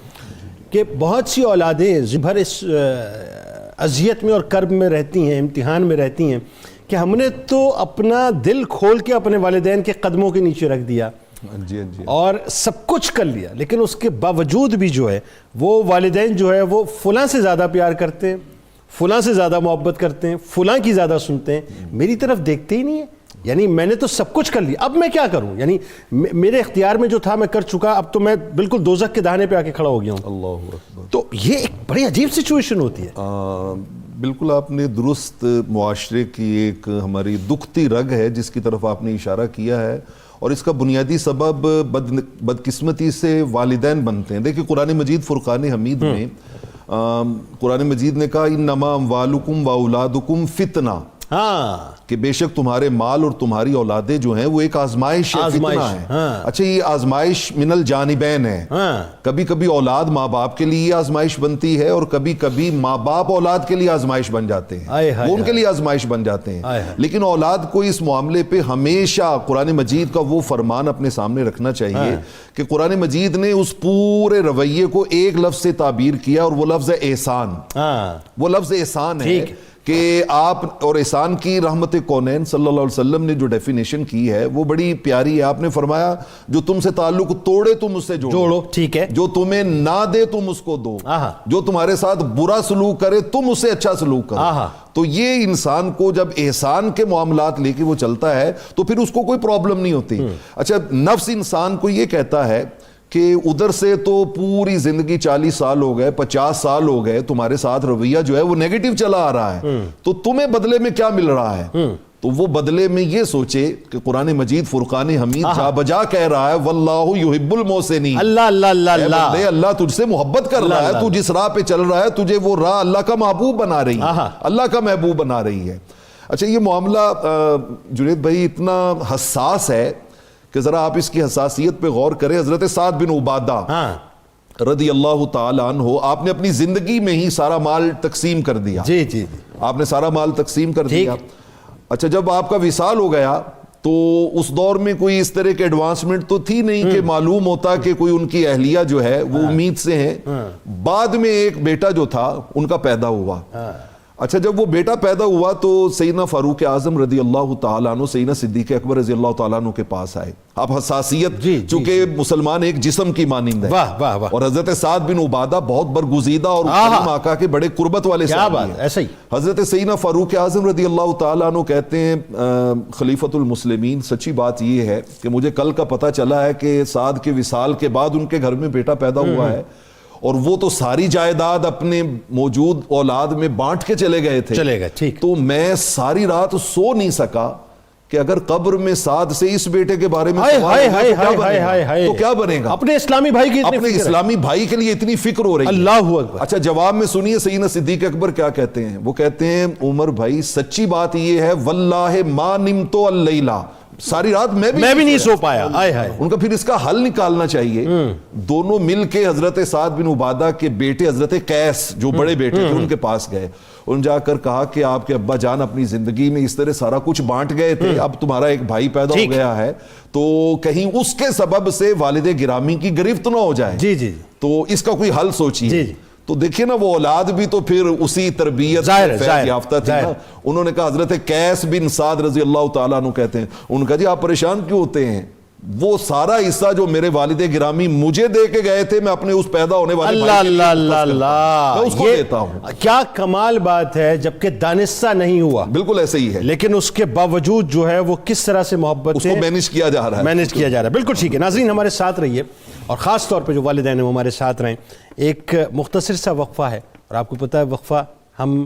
کہ بہت سی اولادیں بھر اس اذیت میں اور کرب میں رہتی ہیں، امتحان میں رہتی ہیں کہ ہم نے تو اپنا دل کھول کے اپنے والدین کے قدموں کے نیچے رکھ دیا اور سب کچھ کر لیا، لیکن اس کے باوجود بھی جو ہے وہ والدین جو ہے وہ فلاں سے زیادہ پیار کرتے ہیں، فلاں سے زیادہ محبت کرتے ہیں، فلاں کی زیادہ سنتے ہیں، میری طرف دیکھتے ہی نہیں ہیں۔ یعنی میں نے تو سب کچھ کر لیا، اب میں کیا کروں؟ یعنی میرے اختیار میں جو تھا میں کر چکا، اب تو میں بالکل دوزخ کے دہانے پہ آ کے کھڑا ہو گیا ہوں۔ تو یہ ایک بڑی عجیب سچویشن ہوتی ہے. بالکل آپ نے درست معاشرے کی ایک ہماری دکھتی رگ ہے جس کی طرف آپ نے اشارہ کیا ہے, اور اس کا بنیادی سبب بدقسمتی سے والدین بنتے ہیں. دیکھیں قرآن مجید فرقان حمید میں قرآن مجید نے کہا انما اموالکم واولادکم فتنہ, کہ بے شک تمہارے مال اور تمہاری اولادیں جو ہیں وہ ایک آزمائش ہے, فتنہ ہے. اچھا یہ آزمائش من الجانبین ہے, کبھی کبھی اولاد ماں باپ کے لیے آزمائش بنتی ہے اور کبھی کبھی ماں باپ اولاد کے لیے آزمائش بن جاتے ہیں, وہ ان کے لیے آزمائش بن جاتے ہیں. لیکن اولاد کو اس معاملے پہ ہمیشہ قرآن مجید کا وہ فرمان اپنے سامنے رکھنا چاہیے کہ قرآن مجید نے اس پورے رویے کو ایک لفظ سے تعبیر کیا, اور وہ لفظ ہے احسان. وہ لفظ احسان ہے کہ آپ, اور احسان کی رحمت کونین صلی اللہ علیہ وسلم نے جو ڈیفینیشن کی ہے وہ بڑی پیاری ہے. آپ نے فرمایا جو تم سے تعلق توڑے تم اس سے جوڑو, ٹھیک ہے, جو تمہیں نہ دے تم اس کو دو, جو تمہارے ساتھ برا سلوک کرے تم اس سے اچھا سلوک کرو. تو یہ انسان کو جب احسان کے معاملات لے کے وہ چلتا ہے تو پھر اس کو کوئی پرابلم نہیں ہوتی. اچھا نفس انسان کو یہ کہتا ہے کہ ادھر سے تو پوری زندگی 40 سال ہو گئے, 50 سال ہو گئے, تمہارے ساتھ رویہ جو ہے وہ نیگیٹو چلا آ رہا ہے, تو تمہیں بدلے میں کیا مل رہا ہے؟ تو وہ بدلے میں یہ سوچے کہ قرآن مجید فرقان حمید جا بجا کہہ رہا ہے واللہ یحب المحسنین, اللہ تجھ سے محبت کر رہا ہے, تو جس راہ پہ چل رہا ہے تجھے وہ راہ اللہ کا محبوب بنا رہی ہے, اللہ کا محبوب بنا رہی ہے. اچھا یہ معاملہ جنید بھائی اتنا حساس ہے کہ ذرا آپ اس کی حساسیت پہ غور کریں. حضرت سعد بن عبادہ رضی اللہ تعالی عنہ, آپ نے اپنی زندگی میں ہی سارا مال تقسیم کر دیا. جی آپ نے سارا مال تقسیم کر دیا. اچھا جب آپ کا وصال ہو گیا تو اس دور میں کوئی اس طرح کے ایڈوانسمنٹ تو تھی نہیں کہ معلوم ہوتا کہ کوئی ان کی اہلیہ جو ہے وہ امید سے ہیں. بعد میں ایک بیٹا جو تھا ان کا پیدا ہوا. اچھا جب وہ بیٹا پیدا ہوا تو سیدنا فاروق اعظم رضی اللہ تعالیٰ عنہ سیدنا صدیق اکبر رضی اللہ تعالیٰ عنہ کے پاس آئے. اب حساسیت چونکہ مسلمان ایک جسم کی مانند ہے, اور حضرت سعد بن عبادہ بہت برگزیدہ اور کریم آقا کے بڑے قربت والے صحابی ہیں. ایسا ہی حضرت سیدنا فاروق اعظم رضی اللہ تعالیٰ عنہ کہتے ہیں خلیفۃ المسلمین, سچی بات یہ ہے کہ مجھے کل کا پتہ چلا ہے کہ سعد کے وصال کے بعد ان کے گھر میں بیٹا پیدا ہوا ہے, اور وہ تو ساری جائیداد اپنے موجود اولاد میں بانٹ کے چلے گئے تھے. تو میں ساری رات سو نہیں سکا کہ اگر قبر میں سعد سے اس بیٹے کے بارے میں تو کیا بنے گا. اپنے اسلامی بھائی کے لیے اتنی فکر ہو رہی ہے. اللہ اکبر. اچھا جواب میں سنیے سیدنا صدیق اکبر کیا کہتے ہیں. وہ کہتے ہیں عمر بھائی سچی بات یہ ہے واللہ ما نمت اللیلہ, ساری رات میں بھی نہیں سو پایا. ان کا پھر اس کا حل نکالنا چاہیے. دونوں مل کے حضرت سعد بن عبادہ کے بیٹے حضرت قیس جو بڑے بیٹے تھے ان کے پاس گئے. ان جا کر کہا کہ آپ کے ابا جان اپنی زندگی میں اس طرح سارا کچھ بانٹ گئے تھے, اب تمہارا ایک بھائی پیدا ہو گیا ہے تو کہیں اس کے سبب سے والد گرامی کی گرفت نہ ہو جائے, تو اس کا کوئی حل سوچیے. تو دیکھیں نا وہ اولاد بھی تو پھر اسی تربیت یافتہ تھی نا. انہوں نے کہا حضرت قیس بن سعد رضی اللہ تعالیٰ عنہ کہتے ہیں, ان کا جی آپ پریشان کیوں ہوتے ہیں, وہ سارا حصہ جو میرے والد گرامی مجھے دے کے گئے تھے میں اپنے اس پیدا ہونے والے اس کو دیتا ہوں. کیا کمال بات ہے, جبکہ دانستہ نہیں ہوا. بالکل ایسے ہی ہے, لیکن اس کے باوجود جو ہے وہ کس طرح سے محبت اس کو مینج کیا جا رہا ہے. بالکل ٹھیک ہے. ناظرین ہمارے ساتھ رہیے, اور خاص طور پہ جو والدین ہیں وہ ہمارے ساتھ رہیں. ایک مختصر سا وقفہ ہے, اور آپ کو پتہ ہے وقفہ ہم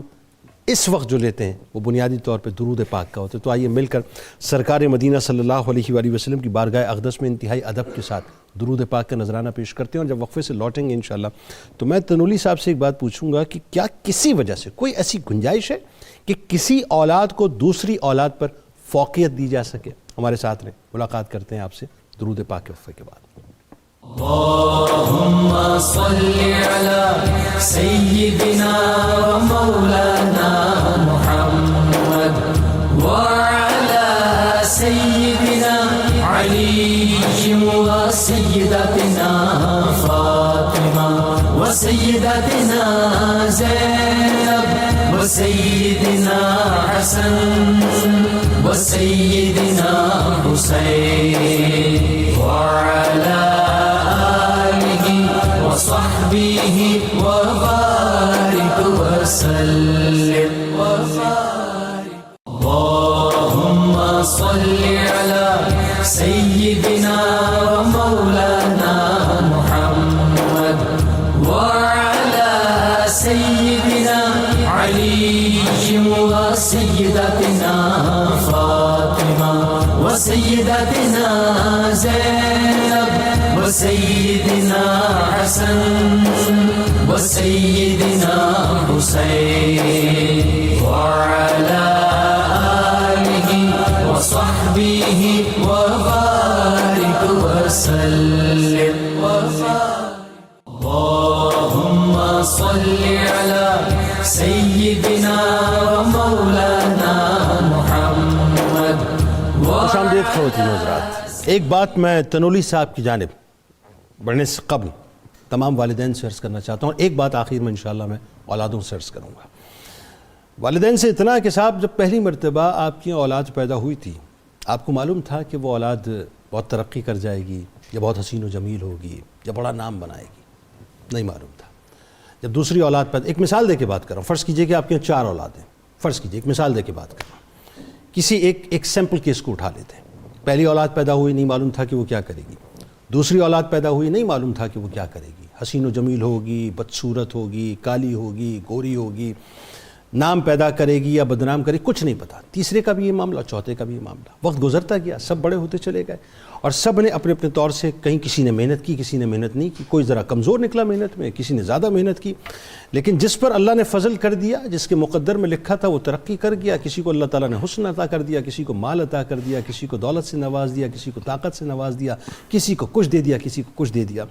اس وقت جو لیتے ہیں وہ بنیادی طور پہ درود پاک کا ہوتا ہے. تو آئیے مل کر سرکار مدینہ صلی اللہ علیہ وآلہ وسلم کی بارگاہ اقدس میں انتہائی ادب کے ساتھ درود پاک کا نذرانہ پیش کرتے ہیں. اور جب وقفے سے لوٹیں گے انشاءاللہ تو میں تنولی صاحب سے ایک بات پوچھوں گا کہ کیا کسی وجہ سے کوئی ایسی گنجائش ہے کہ کسی اولاد کو دوسری اولاد پر فوقیت دی جا سکے؟ ہمارے ساتھ رہیں, ملاقات کرتے ہیں آپ سے درود پاک کے وقفے کے بعد. اللهم صل على سيدنا ومولانا محمد وعلى سيدنا علي وسيدتنا فاطمة وسيدتنا زينب وسيدنا حسن وسيدنا حسين وعلى وصحبه وبارك وسلم وبارك. اللهم صل على سيدنا ومولانا محمد وعلى وسيدتنا زينب وسيدنا حسن وسيدنا حسين وعلى آله وصحبه وبارك وسلم اللهم صل على سيدنا ومولانا محمد خوش آمدید خواتین و حضرات. ایک بات میں تنولی صاحب کی جانب بڑھنے سے قبل تمام والدین سے عرض کرنا چاہتا ہوں. ایک بات آخر میں انشاءاللہ میں اولادوں سے عرض کروں گا. والدین سے اتنا کہ صاحب جب پہلی مرتبہ آپ کی اولاد پیدا ہوئی تھی آپ کو معلوم تھا کہ وہ اولاد بہت ترقی کر جائے گی یا بہت حسین و جمیل ہوگی یا بڑا نام بنائے گی؟ نہیں معلوم تھا. جب دوسری اولاد پیدا، ایک مثال دے کے بات کر رہا ہوں. فرض کیجئے کہ آپ کے 4 اولاد ہیں. فرض کیجئے ایک مثال دے کے بات کر رہا ہوں. کسی ایک سیمپل کیس کو اٹھا لیتے ہیں. پہلی اولاد پیدا ہوئی، نہیں معلوم تھا کہ وہ کیا کرے گی. دوسری اولاد پیدا ہوئی، نہیں معلوم تھا کہ وہ کیا کرے گی. حسین و جمیل ہوگی، بدصورت ہوگی، کالی ہوگی، گوری ہوگی، نام پیدا کرے گی یا بدنام کرے گی، کچھ نہیں پتا. تیسرے کا بھی یہ معاملہ، چوتھے کا بھی یہ معاملہ. وقت گزرتا گیا، سب بڑے ہوتے چلے گئے اور سب نے اپنے اپنے طور سے، کہیں کسی نے محنت کی، کسی نے محنت نہیں کی. کوئی ذرا کمزور نکلا محنت میں، کسی نے زیادہ محنت کی. لیکن جس پر اللہ نے فضل کر دیا، جس کے مقدر میں لکھا تھا وہ ترقی کر گیا. کسی کو اللہ تعالیٰ نے حسن عطا کر دیا، کسی کو مال عطا کر دیا، کسی کو دولت سے نواز دیا، کسی کو طاقت سے نواز دیا، کسی کو کچھ دے دیا، کسی کو کچھ دے دیا.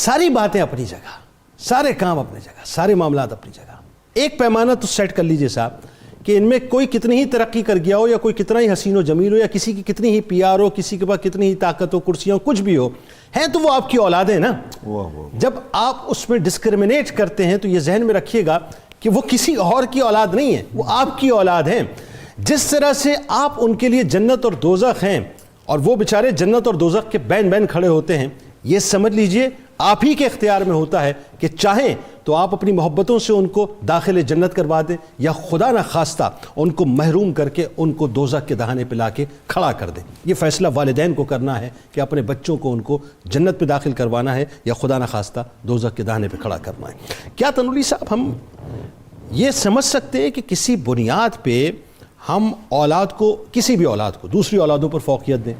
ساری باتیں اپنی جگہ، سارے کام اپنی جگہ، سارے معاملات اپنی جگہ. ایک پیمانہ تو سیٹ کر لیجئے صاحب کہ ان میں کوئی کتنی ہی ترقی کر گیا ہو یا کوئی کتنا ہی حسین و جمیل ہو یا کسی کی کتنی ہی PR ہو، کسی کے پاس کتنی ہی طاقت ہو، کرسیاں ہو، کچھ بھی ہو، ہیں تو وہ آپ کی اولاد ہیں نا. جب آپ اس میں ڈسکرمنیٹ کرتے ہیں تو یہ ذہن میں رکھیے گا کہ وہ کسی اور کی اولاد نہیں ہے، وہ آپ کی اولاد ہیں. جس طرح سے آپ ان کے لیے جنت اور دوزخ ہیں اور وہ بیچارے جنت اور دوزخ کے بین بین کھڑے ہوتے ہیں، یہ سمجھ لیجئے آپ ہی کے اختیار میں ہوتا ہے کہ چاہیں تو آپ اپنی محبتوں سے ان کو داخل جنت کروا دیں یا خدا نہ خواستہ ان کو محروم کر کے ان کو دوزخ کے دہانے پہ لا کے کھڑا کر دیں. یہ فیصلہ والدین کو کرنا ہے کہ اپنے بچوں کو ان کو جنت پہ داخل کروانا ہے یا خدا نہ خواستہ دوزخ کے دہانے پہ کھڑا کرنا ہے. کیا تنولی صاحب ہم یہ سمجھ سکتے ہیں کہ کسی بنیاد پہ ہم اولاد کو، کسی بھی اولاد کو دوسری اولادوں پر فوقیت دیں؟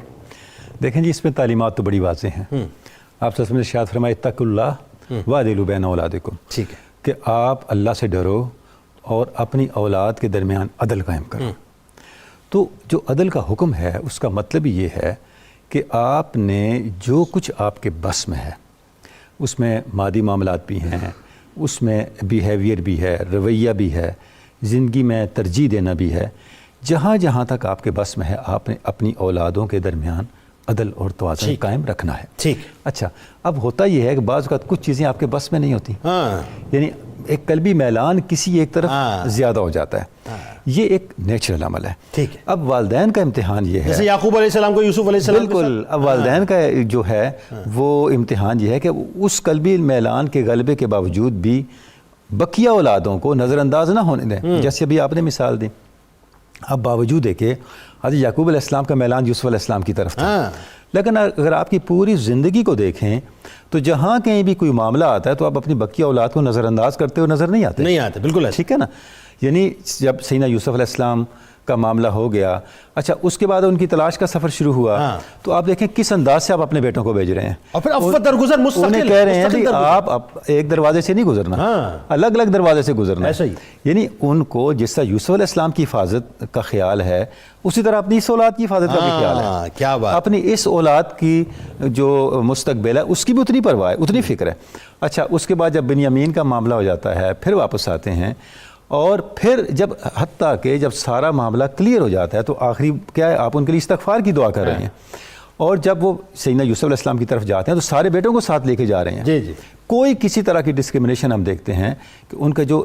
دیکھیں جی، اس میں تعلیمات تو بڑی واضح ہیں. آپ نے ارشاد فرمایا اتقوا اللہ وعدلوا بین اولادکم، ٹھیک ہے، کہ آپ اللہ سے ڈرو اور اپنی اولاد کے درمیان عدل قائم کرو. تو جو عدل کا حکم ہے اس کا مطلب یہ ہے کہ آپ نے جو کچھ آپ کے بس میں ہے، اس میں مادی معاملات بھی ہیں، اس میں بیہیویئر بھی ہے، رویہ بھی ہے، زندگی میں ترجیح دینا بھی ہے. جہاں جہاں تک آپ کے بس میں ہے آپ نے اپنی اولادوں کے درمیان عدل اور توازن قائم رکھنا ہے. ٹھیک. اچھا، اب ہوتا یہ ہے کہ بعض اوقات کچھ چیزیں آپ کے بس میں نہیں ہوتی، یعنی ایک قلبی میلان کسی ایک طرف زیادہ ہو جاتا ہے. یہ ایک نیچرل عمل ہے. ٹھیک ہے. اب والدین کا امتحان یہ ہے، جیسے یعقوب علیہ السلام کو یوسف علیہ السلام، بالکل. اب والدین کا جو ہے وہ امتحان یہ ہے کہ اس قلبی میلان کے غلبے کے باوجود بھی بقیہ اولادوں کو نظر انداز نہ ہونے دیں. جیسے ابھی آپ نے مثال دی، اب باوجود ہے کہ حضرت یعقوب علیہ السلام کا میلان یوسف علیہ السلام کی طرف تھا، لیکن اگر آپ کی پوری زندگی کو دیکھیں تو جہاں کہیں بھی کوئی معاملہ آتا ہے تو آپ اپنی بقیہ اولاد کو نظر انداز کرتے ہوئے نظر نہیں آتے. بالکل ٹھیک ہے نا. یعنی جب سیدنا یوسف علیہ السلام کا معاملہ ہو گیا، اچھا اس کے بعد ان کی تلاش کا سفر شروع ہوا، تو آپ دیکھیں کس انداز سے آپ اپنے بیٹوں کو بھیج رہے ہیں، اور پھر افت درگزر مستقل، انہیں کہہ رہے ہیں کہ آپ ایک دروازے سے نہیں گزرنا، الگ الگ دروازے سے گزرنا. ایسا ہی یعنی ان کو جس طرح یوسف علیہ السلام کی حفاظت کا خیال ہے اسی طرح اپنی اس اولاد کی حفاظت کا بھی خیال ہے. کیا بات، اپنی اس اولاد کی جو مستقبل ہے اس کی بھی اتنی پرواہ ہے، اتنی فکر ہے. اچھا اس کے بعد جب بنیامین کا معاملہ ہو جاتا ہے پھر واپس آتے ہیں، اور پھر جب حتیٰ کہ جب سارا معاملہ کلیئر ہو جاتا ہے تو آخری کیا ہے، آپ ان کے لیے استغفار کی دعا کر رہے ہیں. اور جب وہ سیدنا یوسف علیہ السلام کی طرف جاتے ہیں تو سارے بیٹوں کو ساتھ لے کے جا رہے ہیں. جی جی. کوئی کسی طرح کی ڈسکرمنیشن ہم دیکھتے ہیں کہ ان کا جو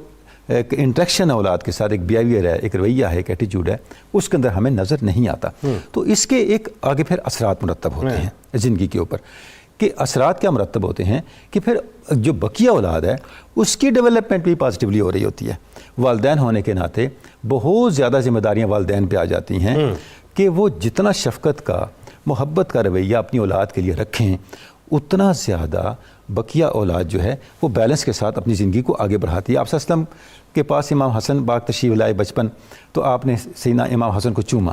ایک انٹریکشن اولاد کے ساتھ، ایک بیہیویئر ہے، ایک رویہ ہے، ایک ایٹیچیوڈ ہے، اس کے اندر ہمیں نظر نہیں آتا. تو اس کے ایک آگے پھر اثرات مرتب ہوتے ہیں زندگی کے اوپر. کہ اثرات کیا مرتب ہوتے ہیں کہ پھر جو بقیہ اولاد ہے اس کی ڈیولپمنٹ بھی پازیٹیولی ہو رہی ہوتی ہے. والدین ہونے کے ناطے بہت زیادہ ذمہ داریاں والدین پہ آ جاتی ہیں کہ وہ جتنا شفقت کا، محبت کا رویہ اپنی اولاد کے لیے رکھیں، اتنا زیادہ بقیہ اولاد جو ہے وہ بیلنس کے ساتھ اپنی زندگی کو آگے بڑھاتی ہے. آپ صلی اللہ علیہ وسلم کے پاس امام حسن باغ تشریف لائے بچپن, تو آپ نے سیدنا امام حسن کو چوما.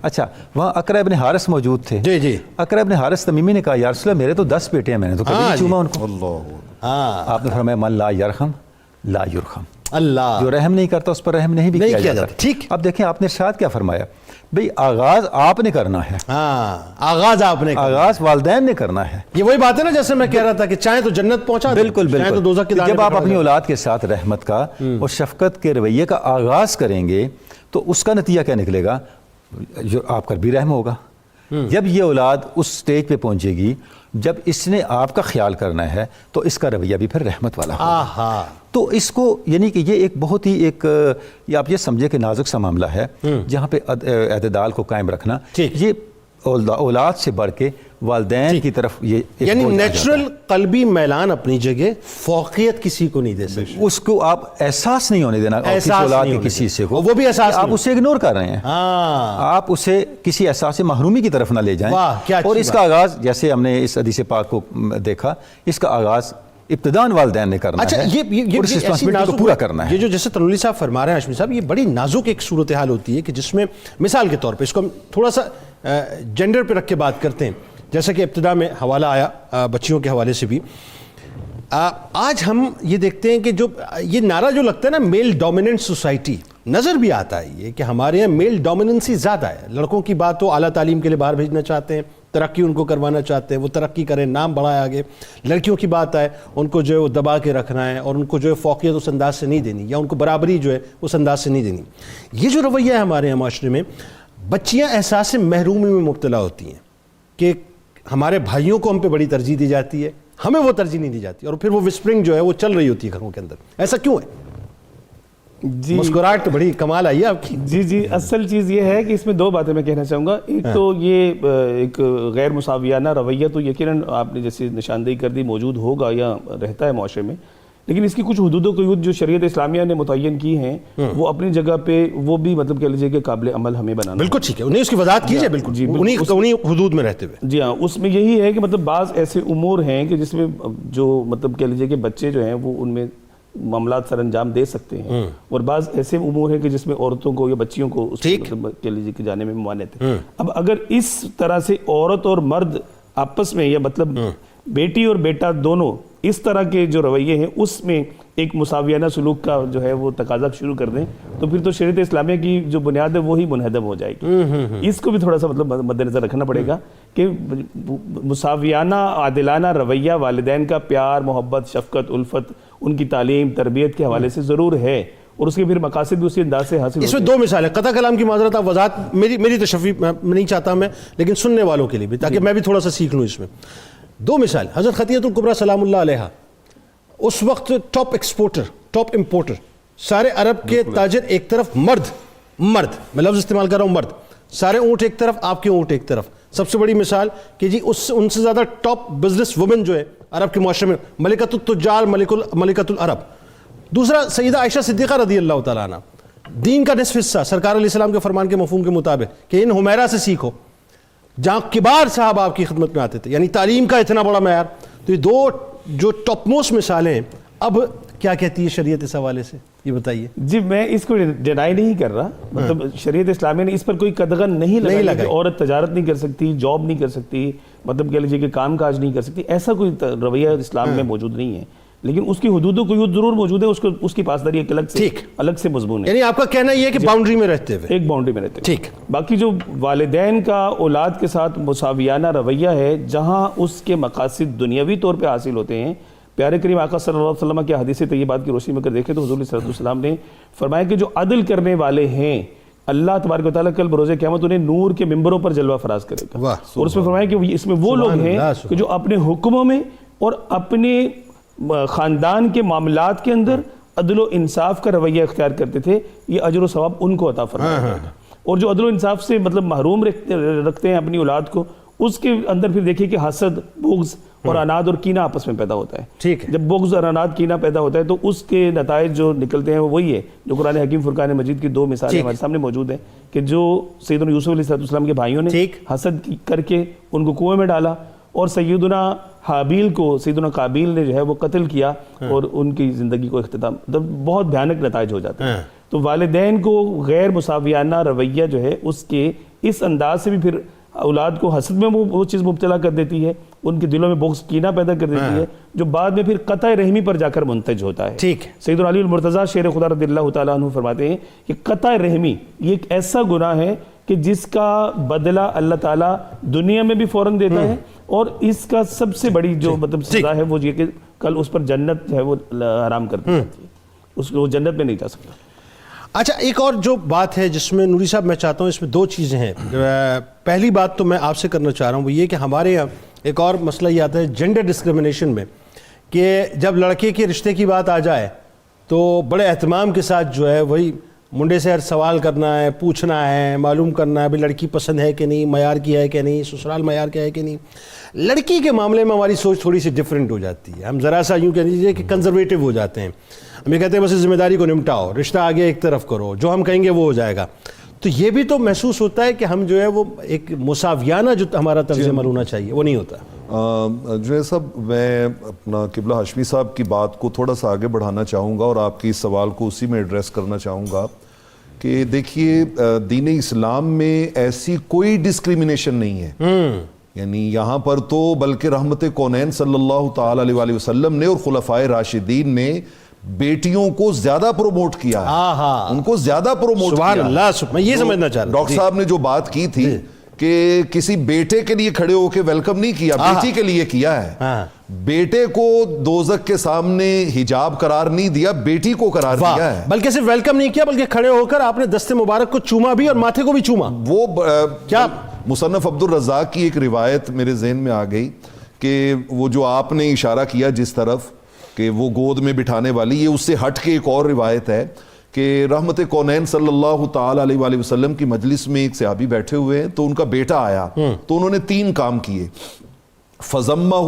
اچھا, وہاں اقرا ابن حارث موجود تھے. جی جی. اقرا ابن حارث تمیمی نے کہا یا رسول اللہ میرے تو 10 بیٹے ہیں, میں نے تو کبھی نہیں چوما ان کو. اللہ, آپ نے فرمایا من لا یرحم لا یرحم, اللہ جو رحم نہیں کرتا اس پر رحم نہیں بھی کیا جاتا. ٹھیک. اب دیکھیں آپ نے ارشاد کیا فرمایا, بھئی آغاز آپ نے کرنا ہے, ہاں آغاز آپ نے کرنا. آغاز والدین نے کرنا ہے. یہ وہی بات ہے نا جیسے میں کہہ رہا تھا کہ چاہیں تو جنت پہنچا دیں, بالکل چاہیں تو دوزخ کی بالکل. دانے جب پہ آپ کھڑا اپنی دیں. اولاد کے ساتھ رحمت کا اور شفقت کے رویے کا آغاز کریں گے تو اس کا نتیجہ کیا نکلے گا, جو آپ پر بھی رحم ہوگا. جب یہ اولاد اس سٹیج پہ پہنچے گی جب اس نے آپ کا خیال کرنا ہے تو اس کا رویہ بھی پھر رحمت والا ہوگا. تو اس کو یعنی کہ یہ ایک بہت ہی ایک یہ آپ یہ سمجھے کہ نازک سا معاملہ ہے جہاں پہ اعتدال کو قائم رکھنا, یہ اولاد سے بڑھ کے والدین کی طرف یہ یعنی نیچرل قلبی میلان اپنی جگہ, فوقیت کسی کو نہیں دے سکتے. اس کو آپ احساس نہیں ہونے دینا کسی اولاد کے کسی حصے کو, وہ بھی احساس آپ اسے اگنور کر رہے ہیں. آپ اسے کسی احساس محرومی کی طرف نہ لے جائیں. اور اس کا آغاز جیسے ہم نے اس حدیث پاک کو دیکھا, اس کا آغاز ابتداً والدین نے کرنا ہے. یہ اور اس رسپانسبلٹی کو پورا کرنا ہے. یہ جو جیسے تنولی صاحب فرما رہے ہیں ہاشمی صاحب, یہ بڑی نازک ایک صورتحال ہوتی ہے کہ جس میں مثال کے طور پہ اس کو ہم تھوڑا سا جینڈر پہ رکھ کے بات کرتے ہیں. جیسا کہ ابتدا میں حوالہ آیا بچیوں کے حوالے سے بھی, آج ہم یہ دیکھتے ہیں کہ جو یہ نعرہ جو لگتا ہے نا میل ڈومیننٹ سوسائٹی, نظر بھی آتا ہے یہ کہ ہمارے یہاں میل ڈومیننسی زیادہ ہے. لڑکوں کی بات ہو اعلیٰ تعلیم کے لیے باہر بھیجنا چاہتے ہیں, ترقی ان کو کروانا چاہتے ہیں, وہ ترقی کریں, نام بڑھائے آگے. لڑکیوں کی بات آئے ان کو جو ہے وہ دبا کے رکھنا ہے اور ان کو جو ہے فوقیت اس انداز سے نہیں دینی, یا ان کو برابری جو ہے اس انداز سے نہیں دینی. یہ جو رویہ ہے ہمارے یہاں معاشرے میں, بچیاں احساس محرومی میں مبتلا ہوتی ہیں کہ ہمارے بھائیوں کو ہم پہ بڑی ترجیح دی جاتی ہے, ہمیں وہ ترجیح نہیں دی جاتی, اور پھر وہ وسپرنگ جو ہے وہ چل رہی ہوتی ہے گھروں کے اندر. ایسا کیوں ہے؟ جی مسکراہٹ تو بڑی کمال آئی ہے آپ کی. جی اصل چیز یہ ہے کہ اس میں 2 باتیں میں کہنا چاہوں گا. ایک تو یہ ایک غیر مساویانہ رویہ تو یقیناً آپ نے جیسے نشاندہی کر دی موجود ہوگا یا رہتا ہے معاشرے میں, لیکن اس کی کچھ حدود و قیود جو شریعت اسلامیہ نے متعین کی ہیں وہ اپنی جگہ پہ وہ بھی مطلب کہہ لیجیے کہ قابل عمل ہمیں بنانا. بالکل ٹھیک ہے, انہیں اس کی وضاحت کیجیے. بالکل جی, انہیں حدود میں رہتے ہوئے. جی ہاں, اس میں یہی ہے کہ مطلب بعض ایسے امور ہیں کہ جس میں جو مطلب کہہ لیجیے کہ بچے جو ہیں وہ ان میں معاملات سر انجام دے سکتے ہیں, اور بعض ایسے امور ہیں کہ جس میں عورتوں کو یا بچیوں کو اس مطلب کہہ لیجیے کہ جانے میں ممانعت ہے. اب اگر اس طرح سے عورت اور مرد آپس میں یا مطلب بیٹی اور بیٹا دونوں اس طرح کے جو رویے ہیں اس میں ایک مساویانہ سلوک کا جو ہے وہ تقاضا شروع کر دیں تو پھر تو شریعت اسلامیہ کی جو بنیاد ہے وہی منہدم ہو جائے گی. اس کو بھی تھوڑا سا مطلب مد نظر رکھنا پڑے گا کہ مساویانہ عادلانہ رویہ والدین کا پیار محبت شفقت الفت ان کی تعلیم تربیت کے حوالے سے ضرور ہے, اور اس کے پھر مقاصد بھی اسی انداز سے حاصل. اس میں 2 مثالیں, قطع کلام کی معذرت, وضاحت میری تشفیع نہیں چاہتا میں, لیکن سننے والوں کے لیے بھی تاکہ میں بھی تھوڑا سا سیکھ لوں. اس میں 2 مثال. حضرت خدیجہ الکبریٰ سلام اللہ علیہا اس وقت ٹاپ ایکسپورٹر ٹاپ امپورٹر, سارے عرب کے تاجر ایک طرف, مرد میں لفظ استعمال کر رہا ہوں مرد, سارے اونٹ ایک طرف, آپ کے اونٹ ایک طرف. سب سے بڑی مثال کہ جی ان سے زیادہ ٹاپ بزنس وومن جو ہے عرب کے معاشرے میں, ملکۃ التجار ملکۃ العرب. دوسرا سیدہ عائشہ صدیقہ رضی اللہ تعالیٰ عنہ, دین کا نصف حصہ سرکار علیہ السلام کے فرمان کے مفہوم کے مطابق کہ ان حمیرہ سے سیکھو, جہاں کبار صاحب آپ کی خدمت میں آتے تھے, یعنی تعلیم کا اتنا بڑا معیار. تو یہ 2 جو ٹاپ موسٹ مثالیں ہیں, اب کیا کہتی ہے شریعت اس حوالے سے, یہ بتائیے. جی میں اس کو ڈینائی نہیں کر رہا, مطلب شریعت اسلامیہ نے اس پر کوئی قدغن نہیں لگائی کہ عورت تجارت نہیں کر سکتی, جاب نہیں کر سکتی, مطلب کہہ لیجیے کہ کام کاج نہیں کر سکتی, ایسا کوئی رویہ اسلام میں موجود نہیں ہے. لیکن اس کی حدود و قیود ضرور موجود ہے, اس کی پاسداری ایک الگ سے مضمون ہے. یعنی آپ کا کہنا یہ ہے کہ باؤنڈری میں رہتے ہوئے, ایک باؤنڈری میں رہتے ہوئے. ٹھیک. باقی جو والدین کا اولاد کے ساتھ مساویانہ رویہ ہے جہاں اس کے مقاصد دنیاوی طور پہ حاصل ہوتے ہیں, پیارے کریم آقا صلی اللہ علیہ وسلم کی حدیث طیبات کی روشنی میں اگر دیکھیں تو حضور صلی اللہ علیہ وسلم نے فرمایا کہ جو عدل کرنے والے ہیں اللہ تبارک و تعالیٰ کل بروز قیامت انہیں نور کے ممبروں پر جلوہ فراز کرے گا. اور اس میں فرمایا کہ اس میں وہ لوگ ہیں کہ جو اپنے حکموں میں اور اپنے خاندان کے معاملات کے اندر عدل و انصاف کا رویہ اختیار کرتے تھے, یہ اجر و ثواب ان کو عطا فرمایا جائے گا. اور جو عدل و انصاف سے مطلب محروم رکھتے ہیں اپنی اولاد کو, اس کے اندر پھر دیکھیے کہ حسد بغض اور اناد اور کینہ آپس میں پیدا ہوتا ہے. ٹھیک ہے. جب بغض اور اناد کینہ پیدا ہوتا ہے تو اس کے نتائج جو نکلتے ہیں وہ وہی ہے جو قرآن حکیم فرقان مجید کی 2 مثالیں ہمارے سامنے موجود ہیں کہ جو سیدنا یوسف علیہ السلام کے بھائیوں نے حسد کر کے ان کو کنویں میں ڈالا, اور سیدنا حابیل کو سیدنا قابیل نے جو ہے وہ قتل کیا اور ان کی زندگی کو اختتام، بہت بھیانک نتائج ہو جاتے ہیں۔ تو والدین کو غیر مساویانہ رویہ جو ہے اس کے اس انداز سے بھی پھر اولاد کو حسد میں وہ چیز مبتلا کر دیتی ہے، ان کے دلوں میں بغض کینہ پیدا کر دیتی ہے، جو بعد میں پھر قطع رحمی پر جا کر منتج ہوتا ہے۔ ٹھیک ہے۔ سیدنا علی المرتضیٰ شیر خدا رضی اللہ تعالیٰ عنہ فرماتے ہیں کہ قطع رحمی یہ ایک ایسا گناہ ہے کہ جس کا بدلہ اللہ تعالیٰ دنیا میں بھی فوراً دیتا ہے، اور اس کا سب سے بڑی جو مطلب سزا ہے وہ یہ کہ کل اس پر جنت جو ہے وہ حرام کر دی جاتی ہے، اس کو جنت میں نہیں جا سکتا۔ اچھا، ایک اور جو بات ہے جس میں نوری صاحب میں چاہتا ہوں، اس میں دو چیزیں ہیں۔ پہلی بات تو میں آپ سے کرنا چاہ رہا ہوں وہ یہ کہ ہمارے یہاں ایک اور مسئلہ یہ آتا ہے جینڈر ڈسکرمنیشن میں، کہ جب لڑکے کے رشتے کی بات آ جائے تو بڑے اہتمام کے ساتھ جو ہے وہی منڈے سے ہر سوال کرنا ہے، پوچھنا ہے، معلوم کرنا ہے بھی لڑکی پسند ہے کہ نہیں، معیار کی ہے کہ نہیں، سسرال معیار کا ہے کہ نہیں۔ لڑکی کے معاملے میں ہماری سوچ تھوڑی سی ڈیفرنٹ ہو جاتی ہے، ہم ذرا سا یوں کہہ لیجیے کہ کنزرویٹو ہو جاتے ہیں، ہم یہ کہتے ہیں بس ذمہ داری کو نمٹاؤ، رشتہ آگے ایک طرف کرو، جو ہم کہیں گے وہ ہو جائے گا۔ تو یہ بھی تو محسوس ہوتا ہے کہ ہم جو ہے وہ ایک مساویانہ جو ہمارا طرز عمل ہونا چاہیے وہ نہیں ہوتا۔ جو ہے صاحب، میں اپنا قبلہ ہاشمی صاحب کی بات کو تھوڑا سا آگے بڑھانا چاہوں گا اور آپ کی اس سوال کو اسی میں ایڈریس کرنا چاہوں گا کہ دیکھیے دین اسلام میں ایسی کوئی ڈسکریمنیشن نہیں ہے، یعنی یہاں پر تو بلکہ رحمت کونین صلی اللہ تعالی علیہ وآلہ وسلم نے اور خلفائے راشدین نے بیٹیوں کو زیادہ پروموٹ کیا ہے، ان کو زیادہ پروموٹ کیا ہے۔ سبحان اللہ، میں یہ سمجھنا چاہ رہا ہوں ڈاکٹر صاحب نے جو بات کی تھی کہ کسی بیٹے کے لیے کھڑے ہو کے ویلکم نہیں کیا، بیٹی کے لیے کیا ہے۔ بیٹے کو دوزخ کے سامنے حجاب قرار نہیں دیا، بیٹی کو قرار دیا ہے، بلکہ صرف ویلکم نہیں کیا بلکہ کھڑے ہو کر آپ نے دست مبارک کو چوما بھی اور ماتھے کو بھی چوما۔ وہ کیا مصنف عبد الرزاق کی ایک روایت میرے ذہن میں آ گئی کہ وہ جو آپ نے اشارہ کیا جس طرف کہ وہ گود میں بٹھانے والی، یہ اس سے ہٹ کے ایک اور روایت ہے کہ رحمت کونین صلی اللہ تعالی علیہ وآلہ وسلم کی مجلس میں ایک صحابی بیٹھے ہوئے ہیں، تو ان کا بیٹا آیا تو انہوں نے 3 کام کیے، فضمہ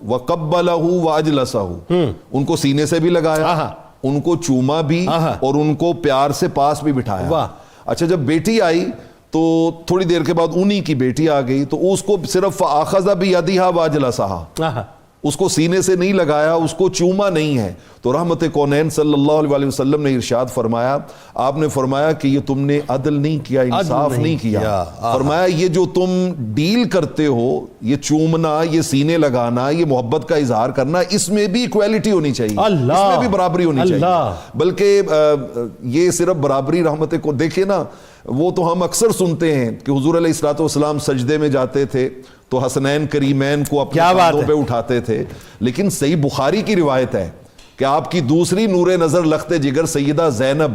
وقبلہ واجلسہ، ان کو سینے سے بھی لگایا، ان کو چوما بھی اور ان کو پیار سے پاس بھی بٹھایا۔ اچھا، جب بیٹی آئی تو تھوڑی دیر کے بعد انہی کی بیٹی آ گئی تو اس کو صرف فآخذ بیدہا واجلسہا، اس کو سینے سے نہیں لگایا، اس کو چوما نہیں ہے۔ تو رحمت کونین صلی اللہ علیہ وسلم نے ارشاد فرمایا، آپ نے فرمایا کہ یہ تم نے عدل نہیں کیا، انصاف نہیں کیا۔ فرمایا یہ جو تم ڈیل کرتے ہو، یہ چومنا، یہ سینے لگانا، یہ محبت کا اظہار کرنا، اس میں بھی ایکویلٹی ہونی چاہیے، اس میں بھی برابری ہونی چاہیے۔ بلکہ یہ صرف برابری رحمت کو دیکھیں نا، وہ تو ہم اکثر سنتے ہیں کہ حضور علیہ الصلوۃ والسلام سجدے میں جاتے تھے تو حسنین کریمین کو اپنے کندھوں پہ اٹھاتے تھے، لیکن صحیح بخاری کی روایت ہے کہ آپ کی دوسری نور نظر لخت جگر سیدہ زینب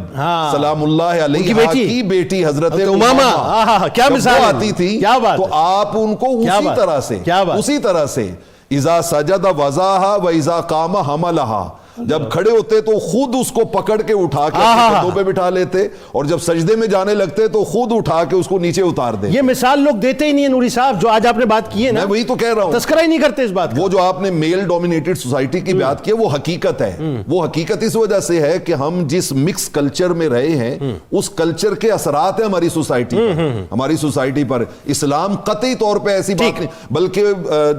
سلام اللہ علیہا کی بیٹی حضرت امامہ کیا مثال آتی تھی، تو آپ ان کو اسی طرح سے اذا سجد وضعها واذا قام حملها، جب کھڑے ہوتے تو خود اس کو پکڑ کے اٹھا کے کندھوں پہ بٹھا لیتے، اور جب سجدے میں جانے لگتے تو خود اٹھا کے اس کو نیچے اتار دے۔ یہ مثال لوگ دیتے ہی نہیں ہے نوری صاحب، جو آج آپ نے بات کی ہے نا، میں وہی تو کہہ رہا ہوں، تذکرہ ہی نہیں کرتے اس بات کا۔ وہ جو آپ نے میل ڈومینیٹڈ سوسائٹی کی بات کی ہے وہ حقیقت ہے، وہ حقیقت اس وجہ سے ہے کہ ہم جس مکس کلچر میں رہے ہیں اس کلچر کے اثرات ہیں ہماری سوسائٹی پر۔ اسلام قطعی طور پہ ایسی بات نہیں، بلکہ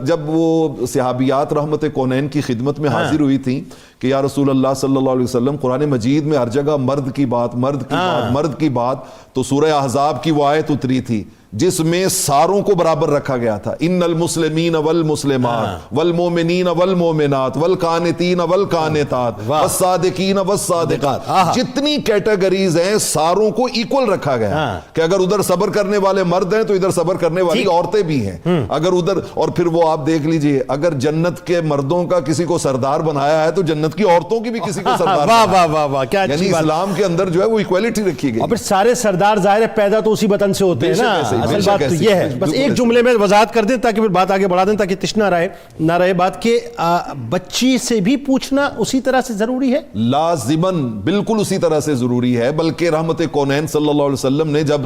جب وہ صحابیات رحمت کونین کی خدمت میں حاضر ہوئی تھیں کہ یا رسول اللہ صلی اللہ علیہ وسلم، قرآن مجید میں ہر جگہ مرد کی بات، تو سورہ احزاب کی وہ آیت اتری تھی جس میں ساروں کو برابر رکھا گیا تھا، ان المسلمین والمسلمات والمومنین والمومنات والقانتین والقانتات والصادقین والصادقات، جتنی کیٹیگریز ہیں ساروں کو ایکول رکھا گیا کہ اگر ادھر صبر کرنے والے مرد ہیں تو ادھر صبر کرنے والی عورتیں بھی ہیں، اگر ادھر، اور پھر وہ آپ دیکھ لیجئے اگر جنت کے مردوں کا کسی کو سردار بنایا ہے تو جنت کی عورتوں کی بھی کسی کو سردار بنایا، یعنی اسلام کے اندر جو ہے وہ ایکویلٹی رکھی گئی۔ اور پھر سارے سردار ظاہر ہے پیدا تو اسی وطن سے ہوتے ہیں نا، اصل بات تو یہ ہے۔ بس ایک جملے میں وضاحت کر دیں تاکہ پھر بات آگے بڑھا دیں، تاکہ تشنا نہ رہے بات کہ بچی سے بھی پوچھنا اسی طرح سے ضروری ہے، لازماً بالکل اسی طرح سے ضروری ہے۔ بلکہ رحمت کونین صلی اللہ علیہ وسلم نے جب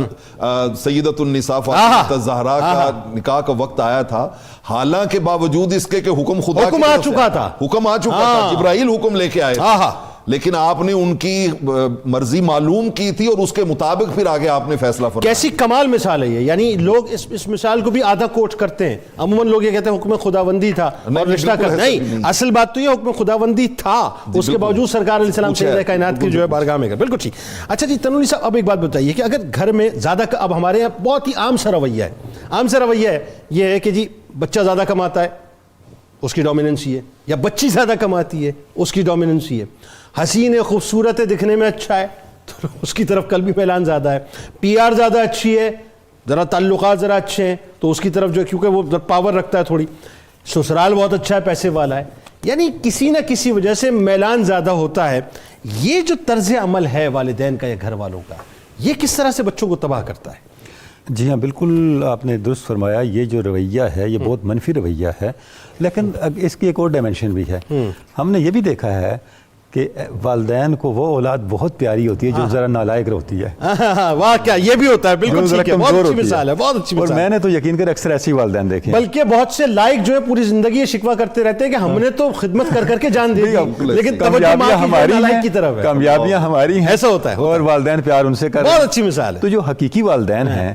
سیدۃ النساء فاطمہ الزہرا کا نکاح کا وقت آیا تھا، حالانکہ باوجود اس کے کہ حکم خدا کی طرف سے حکم آ چکا تھا، جبرائیل حکم لے کے آئے لیکن آپ نے ان کی مرضی معلوم کی تھی اور اس کے مطابق پھر آگے آپ نے فیصلہ فرمایا. کیسی کمال مثال ہے یہ. یعنی لوگ اس مثال کو بھی آدھا کوٹ کرتے ہیں. عموماً لوگ یہ کہتے ہیں حکم خداوندی تھا اور رشتہ کر, نہیں, اصل بات تو یہ حکم خداوندی تھا, اس کے باوجود سرکار علیہ السلام سید کائنات کی جو ہے بارگاہ میں گئے. بالکل ٹھیک. اچھا جی تنوری صاحب, اب ایک بات بتائیے کہ اگر گھر میں زیادہ, اب ہمارے یہاں بہت ہی عام سا رویہ ہے, یہ ہے کہ جی بچہ زیادہ کماتا ہے اس کی ڈومیننسی ہے, یا بچی زیادہ کماتی ہے اس کی ڈومیننسی ہے, حسین ہے, خوبصورت ہے, دکھنے میں اچھا ہے تو اس کی طرف قلبی میلان زیادہ ہے, پی آر زیادہ اچھی ہے, ذرا تعلقات ذرا اچھے ہیں تو اس کی طرف جو ہے, کیونکہ وہ پاور رکھتا ہے تھوڑی, سسرال بہت اچھا ہے, پیسے والا ہے, یعنی کسی نہ کسی وجہ سے میلان زیادہ ہوتا ہے. یہ جو طرز عمل ہے والدین کا یا گھر والوں کا, یہ کس طرح سے بچوں کو تباہ کرتا ہے؟ جی ہاں بالکل آپ نے درست فرمایا. یہ جو رویہ ہے یہ بہت منفی رویہ ہے, لیکن اس کی ایک اور ڈائمنشن بھی ہے. ہم نے یہ بھی دیکھا ہے کہ والدین کو وہ اولاد بہت پیاری ہوتی ہے جو ذرا نالائق ہوتی ہے. واہ, کیا یہ بھی ہوتا ہے؟ بالکل ٹھیک ہے, بہت اچھی مثال ہے, بہت اچھی مثال. اور میں نے تو یقین کر اکثر ایسی والدین دیکھے, بلکہ بہت سے لائق جو ہے پوری زندگی یہ شکوہ کرتے رہتے ہیں کہ ہم نے تو خدمت کر کے جان دی, لیکن توجہ ماں کی طرف ہے, کامیابیاں ہماری ہیں, ایسا ہوتا ہے, اور والدین پیار ان سے کر. بہت اچھی مثال ہے. تو جو حقیقی والدین ہیں,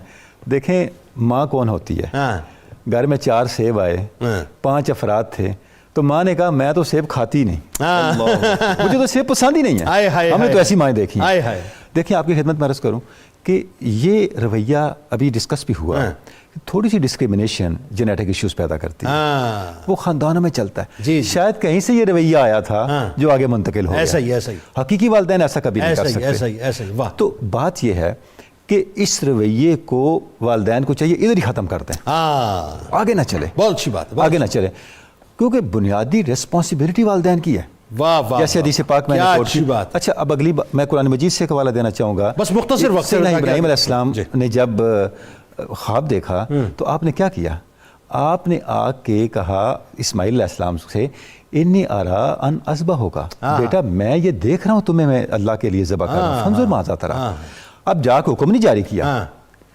دیکھیں ماں کون ہوتی ہے. گھر میں 4 سیب آئے, 5 افراد تھے, تو ماں نے کہا میں تو سیب کھاتی نہیں, مجھے تو سیب پسند ہی نہیں ہے. ہم نے تو ایسی مائیں دیکھی. دیکھیں آپ کی خدمت میں عرض کروں کہ یہ رویہ ابھی ڈسکس بھی ہوا, تھوڑی سی ڈسکریمنیشن جینیٹک ایشوز پیدا کرتی ہے, وہ خاندانوں میں چلتا ہے. شاید کہیں سے یہ رویہ آیا تھا جو آگے منتقل ہو گیا. ایسا ہی حقیقی والدین ایسا کبھی نہیں کر سکتے. تو بات یہ ہے کہ اس رویے کو والدین کو چاہیے ادھر ہی ختم کر دیں, آگے نہ چلے. بہت اچھی بات, آگے نہ چلے, کیونکہ بنیادی ریسپانسبلٹی والدین کی ہے. واہ واہ, جیسے حدیث پاک میں نے اچھی بات. اچھا اب اگلی میں قرآن مجید سے حوالہ دینا چاہوں گا, بس مختصر وقت. ابراہیم علیہ السلام نے جب خواب دیکھا تو آپ نے کیا کیا؟ آپ نے آ کے کہا اسماعیل علیہ السلام سے, انی ارا ان اذبحک, بیٹا میں یہ دیکھ رہا ہوں تمہیں میں اللہ کے لیے ذبح کر رہا ہوں, فانظر ماذا تری. اب جا کے حکم نہیں جاری کیا,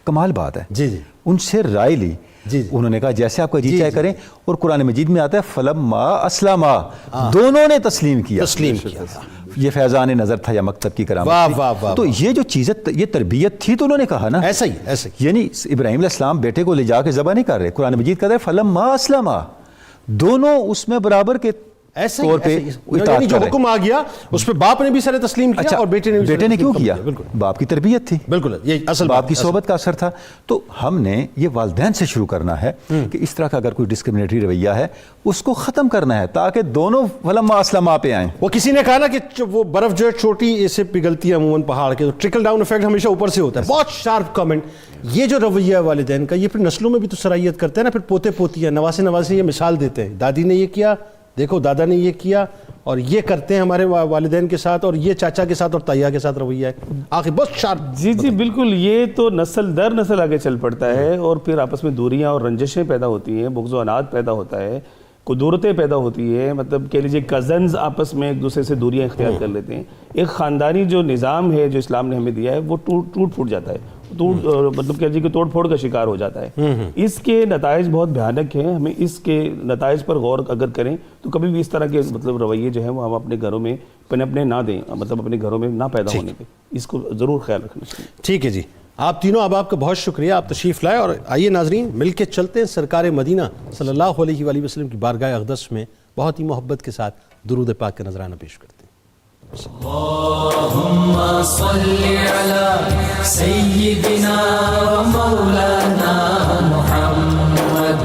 کمال بات ہے. جی جی, ان سے رائے لی, انہوں نے کہا جیسے آپ کا جی چاہے کریں, اور قرآن مجید میں آتا ہے فلما اسلما, دونوں نے تسلیم کیا. یہ فیضان نظر تھا یا مکتب کی کرامت تھی. تو یہ جو چیزیں, یہ تربیت تھی, تو انہوں نے کہا نا ایسا ہی. یعنی ابراہیم علیہ السلام بیٹے کو لے جا کے ذبح نہیں کر رہے, قرآن مجید کہتا ہے فلما اسلما, دونوں اس میں برابر کے طور پہ یعنی جو حکم آ گیا اس پہ باپ نے بھی سر تسلیم کیا, اور بیٹے نے کیوں کیا؟ باپ کی تربیت تھی, بالکل یہ اصل باپ کی صحبت کا اثر تھا. تو ہم نے یہ والدین سے شروع کرنا ہے کہ اس طرح کا اگر کوئی ڈسکرمنیٹری رویہ ہے اس کو ختم کرنا ہے, تاکہ دونوں فلما اسلما پہ آئیں. وہ کسی نے کہا نا کہ وہ برف جو ہے چھوٹی ایسے پگھلتی ہے عموماً پہاڑ کے, تو ٹرکل ڈاؤن افیکٹ ہمیشہ اوپر سے ہوتا ہے. بہت شارپ کامنٹ. یہ جو رویہ ہے والدین کا, یہ پھر نسلوں میں بھی تو سرائیت کرتے ہیں نا, پھر پوتے پوتیاں نواسے نواسے یہ مثال دیتے ہیں, دادی نے یہ کیا, دیکھو دادا نے یہ کیا, اور یہ کرتے ہیں ہمارے والدین کے ساتھ, اور یہ چاچا کے ساتھ اور تایا کے ساتھ رویہ ہے. آخر بہت شارپ. جی بالکل, یہ تو نسل در نسل آگے چل پڑتا ہے, اور پھر آپس میں دوریاں اور رنجشیں پیدا ہوتی ہیں, بغض و عناد پیدا ہوتا ہے, قدورتیں پیدا ہوتی ہے. مطلب کہہ لیجیے کزنز آپس میں ایک دوسرے سے دوریاں اختیار کر لیتے ہیں. ایک خاندانی جو نظام ہے جو اسلام نے ہمیں دیا ہے وہ ٹوٹ پھوٹ جاتا ہے, مطلب کہہ لیجیے کہ توڑ پھوڑ کا شکار ہو جاتا ہے. اس کے نتائج بہت بھیانک ہیں. ہمیں اس کے نتائج پر غور اگر کریں تو کبھی بھی اس طرح کے مطلب رویے جو ہیں وہ ہم اپنے گھروں میں اپنے نہ دیں, مطلب اپنے گھروں میں نہ پیدا ہونے دیں. اس کو ضرور خیال رکھنا چاہیے. ٹھیک ہے جی, آپ تینوں اب آپ کا بہت شکریہ, آپ تشریف لائے. اور آئیے ناظرین مل کے چلتے ہیں سرکار مدینہ صلی اللہ علیہ وآلہ وسلم کی بارگاہ اقدس میں, بہت ہی محبت کے ساتھ درود پاک کا نذرانہ پیش کرتے ہیں. اللهم صل على سيدنا ومولانا محمد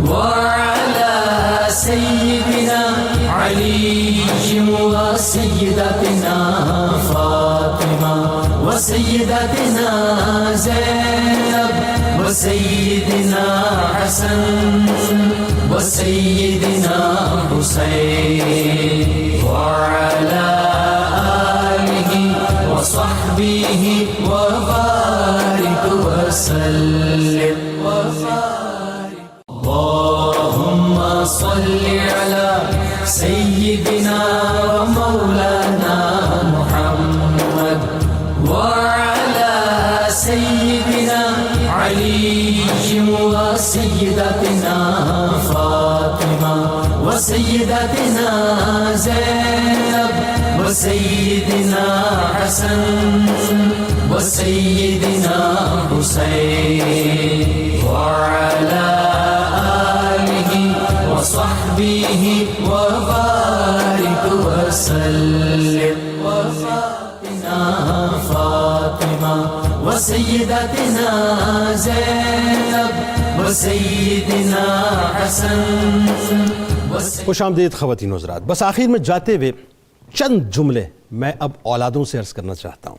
وعلى سيدنا علي وسيدتنا فاطمة وسيدتنا زينب وسيدنا حسن وسيدنا حسين وعلى وصحبه وبارك وسلم اللهم صل على سيدنا ومولانا محمد وعلى سيدنا علي وسيدتنا فاطمة وسيدتنا زينب وسيدنا حسن وسيدنا حسين وعلى آله وصحبه وبارك وسلم وفاطمة فاطمة وسيدتنا زينب وسيدنا حسن خوش آمدید خواتین و حضرات. بس آخر میں جاتے ہوئے چند جملے میں اب اولادوں سے عرض کرنا چاہتا ہوں.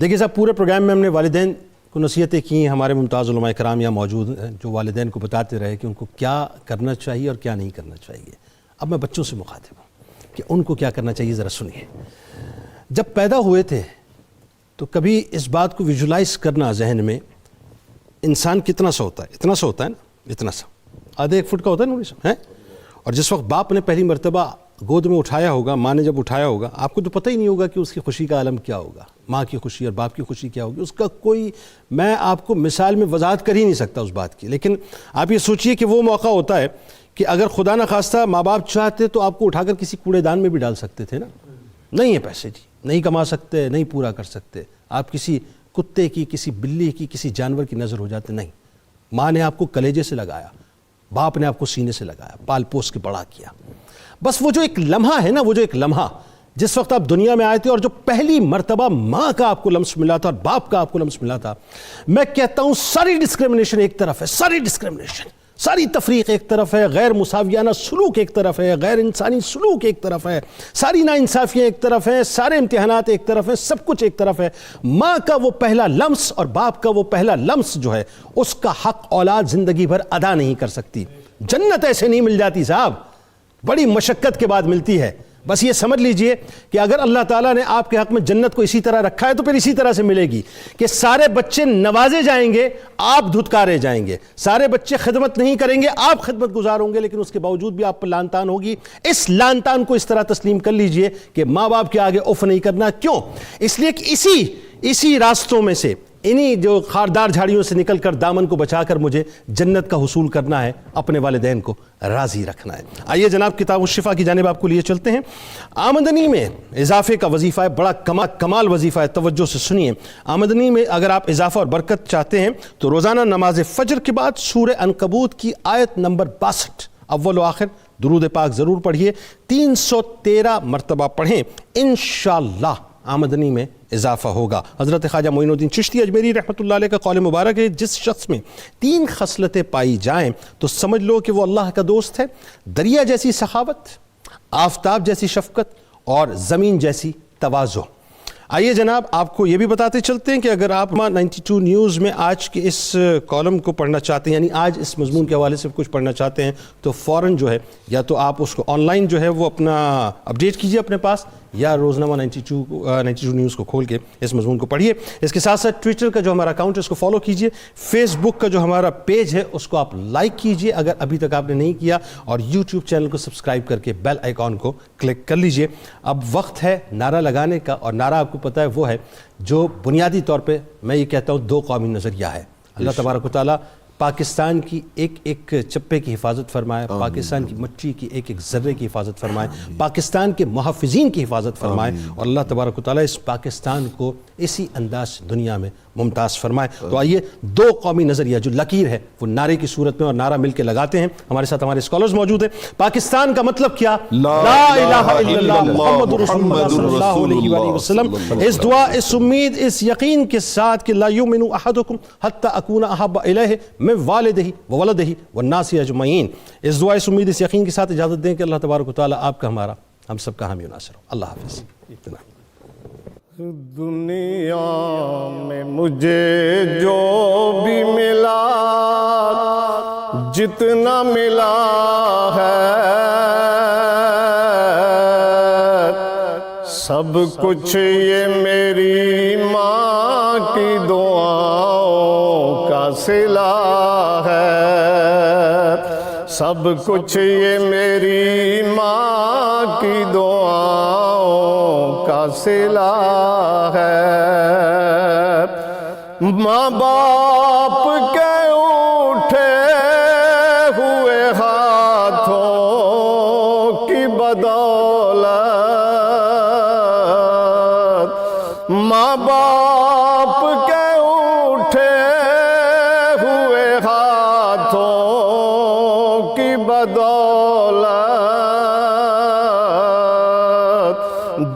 دیکھیے صاحب، پورے پروگرام میں ہم نے والدین کو نصیحتیں کی، ہمارے ممتاز علماء کرام یہاں موجود ہیں جو والدین کو بتاتے رہے کہ ان کو کیا کرنا چاہیے اور کیا نہیں کرنا چاہیے. اب میں بچوں سے مخاطب ہوں کہ ان کو کیا کرنا چاہیے، ذرا سنیے. جب پیدا ہوئے تھے تو کبھی اس بات کو ویژولائز کرنا ذہن میں، انسان کتنا سا ہوتا ہے، اتنا سا ہوتا ہے نا، اتنا سا، آدھے 1 فٹ کا ہوتا ہے نوری سا ہے. اور جس وقت باپ نے پہلی مرتبہ گود میں اٹھایا ہوگا، ماں نے جب اٹھایا ہوگا، آپ کو تو پتہ ہی نہیں ہوگا کہ اس کی خوشی کا عالم کیا ہوگا، ماں کی خوشی اور باپ کی خوشی کیا ہوگی. اس کا کوئی، میں آپ کو مثال میں وضاحت کر ہی نہیں سکتا اس بات کی. لیکن آپ یہ سوچئے کہ وہ موقع ہوتا ہے کہ اگر خدا نہ خواستہ ماں باپ چاہتے تو آپ کو اٹھا کر کسی کوڑے دان میں بھی ڈال سکتے تھے نا. نہیں ہے پیسے جی، نہیں کما سکتے، نہیں پورا کر سکتے، آپ کسی کتے کی، کسی بلی کی، کسی جانور کی نظر ہو جاتے. نہیں، ماں نے آپ کو کلیجے سے لگایا، باپ نے آپ کو سینے سے لگایا، پال پوس کے بڑا کیا. بس وہ جو ایک لمحہ ہے نا، وہ جو ایک لمحہ جس وقت آپ دنیا میں آئے تھے اور جو پہلی مرتبہ ماں کا آپ کو لمس ملا تھا اور باپ کا آپ کو لمس ملا تھا، میں کہتا ہوں ساری ڈسکرمنیشن ایک طرف ہے، ساری ڈسکرمنیشن، ساری تفریق ایک طرف ہے، غیر مساویانہ سلوک ایک طرف ہے، غیر انسانی سلوک ایک طرف ہے، ساری ناانصافیاں ایک طرف ہیں، سارے امتحانات ایک طرف ہیں، سب کچھ ایک طرف ہے. ماں کا وہ پہلا لمس اور باپ کا وہ پہلا لمس جو ہے، اس کا حق اولاد زندگی بھر ادا نہیں کر سکتی. جنت ایسے نہیں مل جاتی صاحب، بڑی مشقت کے بعد ملتی ہے. بس یہ سمجھ لیجئے کہ اگر اللہ تعالیٰ نے آپ کے حق میں جنت کو اسی طرح رکھا ہے تو پھر اسی طرح سے ملے گی کہ سارے بچے نوازے جائیں گے، آپ دھتکارے جائیں گے. سارے بچے خدمت نہیں کریں گے، آپ خدمت گزار ہوں گے، لیکن اس کے باوجود بھی آپ پر لعن طعن ہوگی. اس لعن طعن کو اس طرح تسلیم کر لیجئے کہ ماں باپ کے آگے اف نہیں کرنا. کیوں؟ اس لیے کہ اسی راستوں میں سے، انہی جو خاردار جھاڑیوں سے نکل کر دامن کو بچا کر مجھے جنت کا حصول کرنا ہے، اپنے والدین کو راضی رکھنا ہے. آئیے جناب کتاب الشفا کی جانب آپ کو لیے چلتے ہیں. آمدنی میں اضافے کا وظیفہ ہے، بڑا کمال وظیفہ ہے، توجہ سے سنیے. آمدنی میں اگر آپ اضافہ اور برکت چاہتے ہیں تو روزانہ نماز فجر کے بعد سورہ عنکبوت کی آیت نمبر 62 اول و آخر درود پاک ضرور پڑھیے. 313 مرتبہ پڑھیں، انشاءاللہ آمدنی میں اضافہ ہوگا. حضرت خواجہ معین الدین چشتی اجمیری رحمۃ اللہ علیہ کا قول مبارک ہے، جس شخص میں 3 خصلتیں پائی جائیں تو سمجھ لو کہ وہ اللہ کا دوست ہے. دریا جیسی سخاوت، آفتاب جیسی شفقت اور زمین جیسی تواضع. آئیے جناب آپ کو یہ بھی بتاتے چلتے ہیں کہ اگر آپ 92 نیوز میں آج کے اس کالم کو پڑھنا چاہتے ہیں، یعنی آج اس مضمون کے حوالے سے کچھ پڑھنا چاہتے ہیں، تو فوراً جو ہے یا تو آپ اس کو آن لائن جو ہے وہ اپنا اپڈیٹ کیجئے اپنے پاس، یا روزنامہ 92 نیوز کو کھول کے اس مضمون کو پڑھیے. اس کے ساتھ ساتھ ٹویٹر کا جو ہمارا اکاؤنٹ ہے اس کو فالو کیجئے، فیس بک کا جو ہمارا پیج ہے اس کو آپ لائک کیجئے اگر ابھی تک آپ نے نہیں کیا، اور یوٹیوب چینل کو سبسکرائب کر کے بیل آئیکن کو کلک کر لیجئے. اب وقت ہے نعرہ لگانے کا، اور نعرہ آپ کو پتہ ہے وہ ہے جو بنیادی طور پہ میں یہ کہتا ہوں 2 قومی نظریہ ہے. اللہ تبارک و تعالیٰ پاکستان کی ایک چپے کی حفاظت فرمائے، پاکستان کی مٹی کی ایک ذرے کی حفاظت فرمائے، پاکستان کے محافظین کی حفاظت فرمائے، اور اللہ تبارک و تعالیٰ اس پاکستان کو اسی انداز سے دنیا میں ممتاز فرمائے. تو آئیے 2 قومی نظریہ جو لکیر ہے وہ نعرے کی صورت میں اور نعرہ مل کے لگاتے ہیں. ہمارے ساتھ ہمارے اسکالرز موجود ہیں. پاکستان کا مطلب کیا؟ لا الہ الا اللہ محمد رسول اللہ صلی اللہ علیہ وآلہ وسلم. اس دعا، اس امید، اس یقین کے ساتھ کہ لا یؤمن احدکم حتی اکون احب الیہ من والدہ وولدہ والناس اجمعین. اس دعا، اس امید، اس یقین کے ساتھ اجازت دیں کہ اللہ تبارک و تعالیٰ آپ کا، ہمارا، ہم سب کا حامی و ناصر ہو. اللہ حافظ. دنیا میں مجھے جو بھی ملا، جتنا ملا ہے، سب کچھ یہ میری ماں کی دعاؤں کا صلہ ہے. سب کچھ یہ میری ماں کی دعاؤں کا صلہ ہے. ماں باپ کے اٹھے ہوئے ہاتھوں کی بدولت، ماں باپ کے اٹھے ہوئے ہاتھوں کی بدولت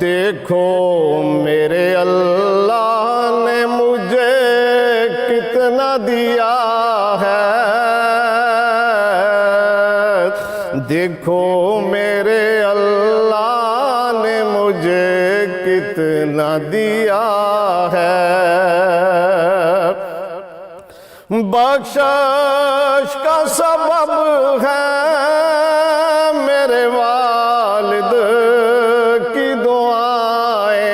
دیکھو میرے اللہ نے مجھے کتنا دیا ہے دیکھو میرے اللہ نے مجھے کتنا دیا ہے بخشش کا سبب ہے میرے والد کی دعائیں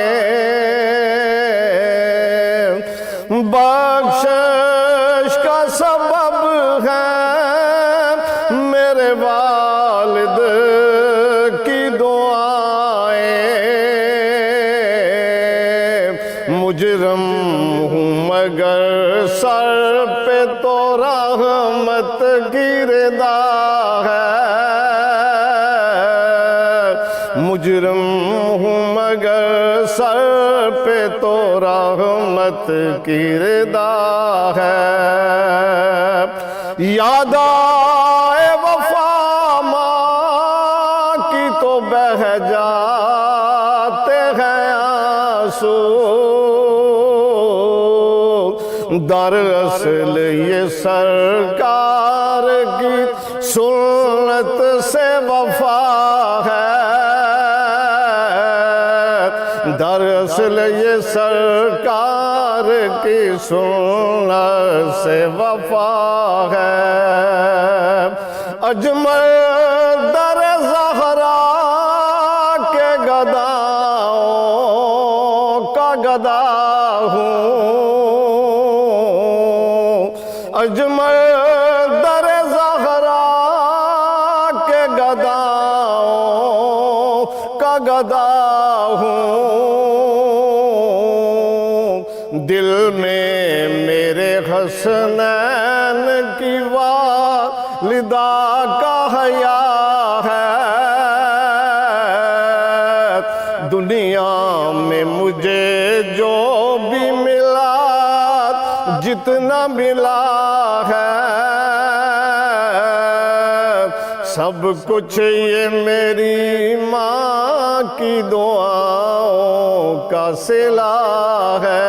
بخشش کا سبب ہے میرے والد کی دعائیں مجرم ہوں مگر سر پہ تو رحمت کی رضا ہے مجرم ہوں مگر سر پہ تو رحمت کی رضا ہے یاد آئے وفا ماں کی تو بہہ جاتے ہیں آنسو دراصل یہ سرکار کی سنت سے وفا ہے دراصل یہ سرکار کی سنت سے وفا ہے اجمل در زہرا کے گداؤں کا گدا ہوں اجمل در زہرا کے گداؤں کا گدا ہوں دل میں میرے حسنین کی والدہ کا حیا ہے دنیا میں مجھے جو بھی ملا جتنا ملا ہے سب کچھ یہ میری ماں کی دعاؤں کا صلہ ہے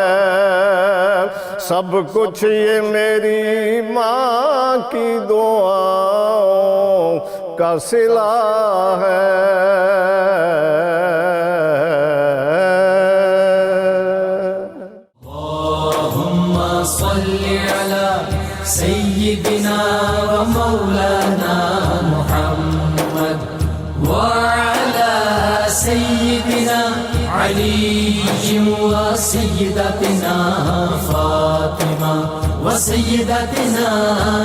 سب کچھ یہ میری ماں کی دعاؤں کا صلہ ہے صل على سيدنا ومولانا محمد وعلى سيدنا علي وسيدتنا فاطمة وسيدتنا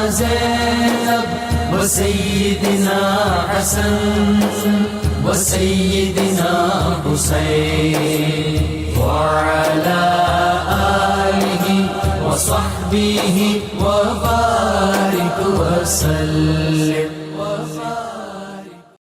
زينب وسيدنا حسن وسيدنا حسين وعلى آله وصحبه وبارك وسلم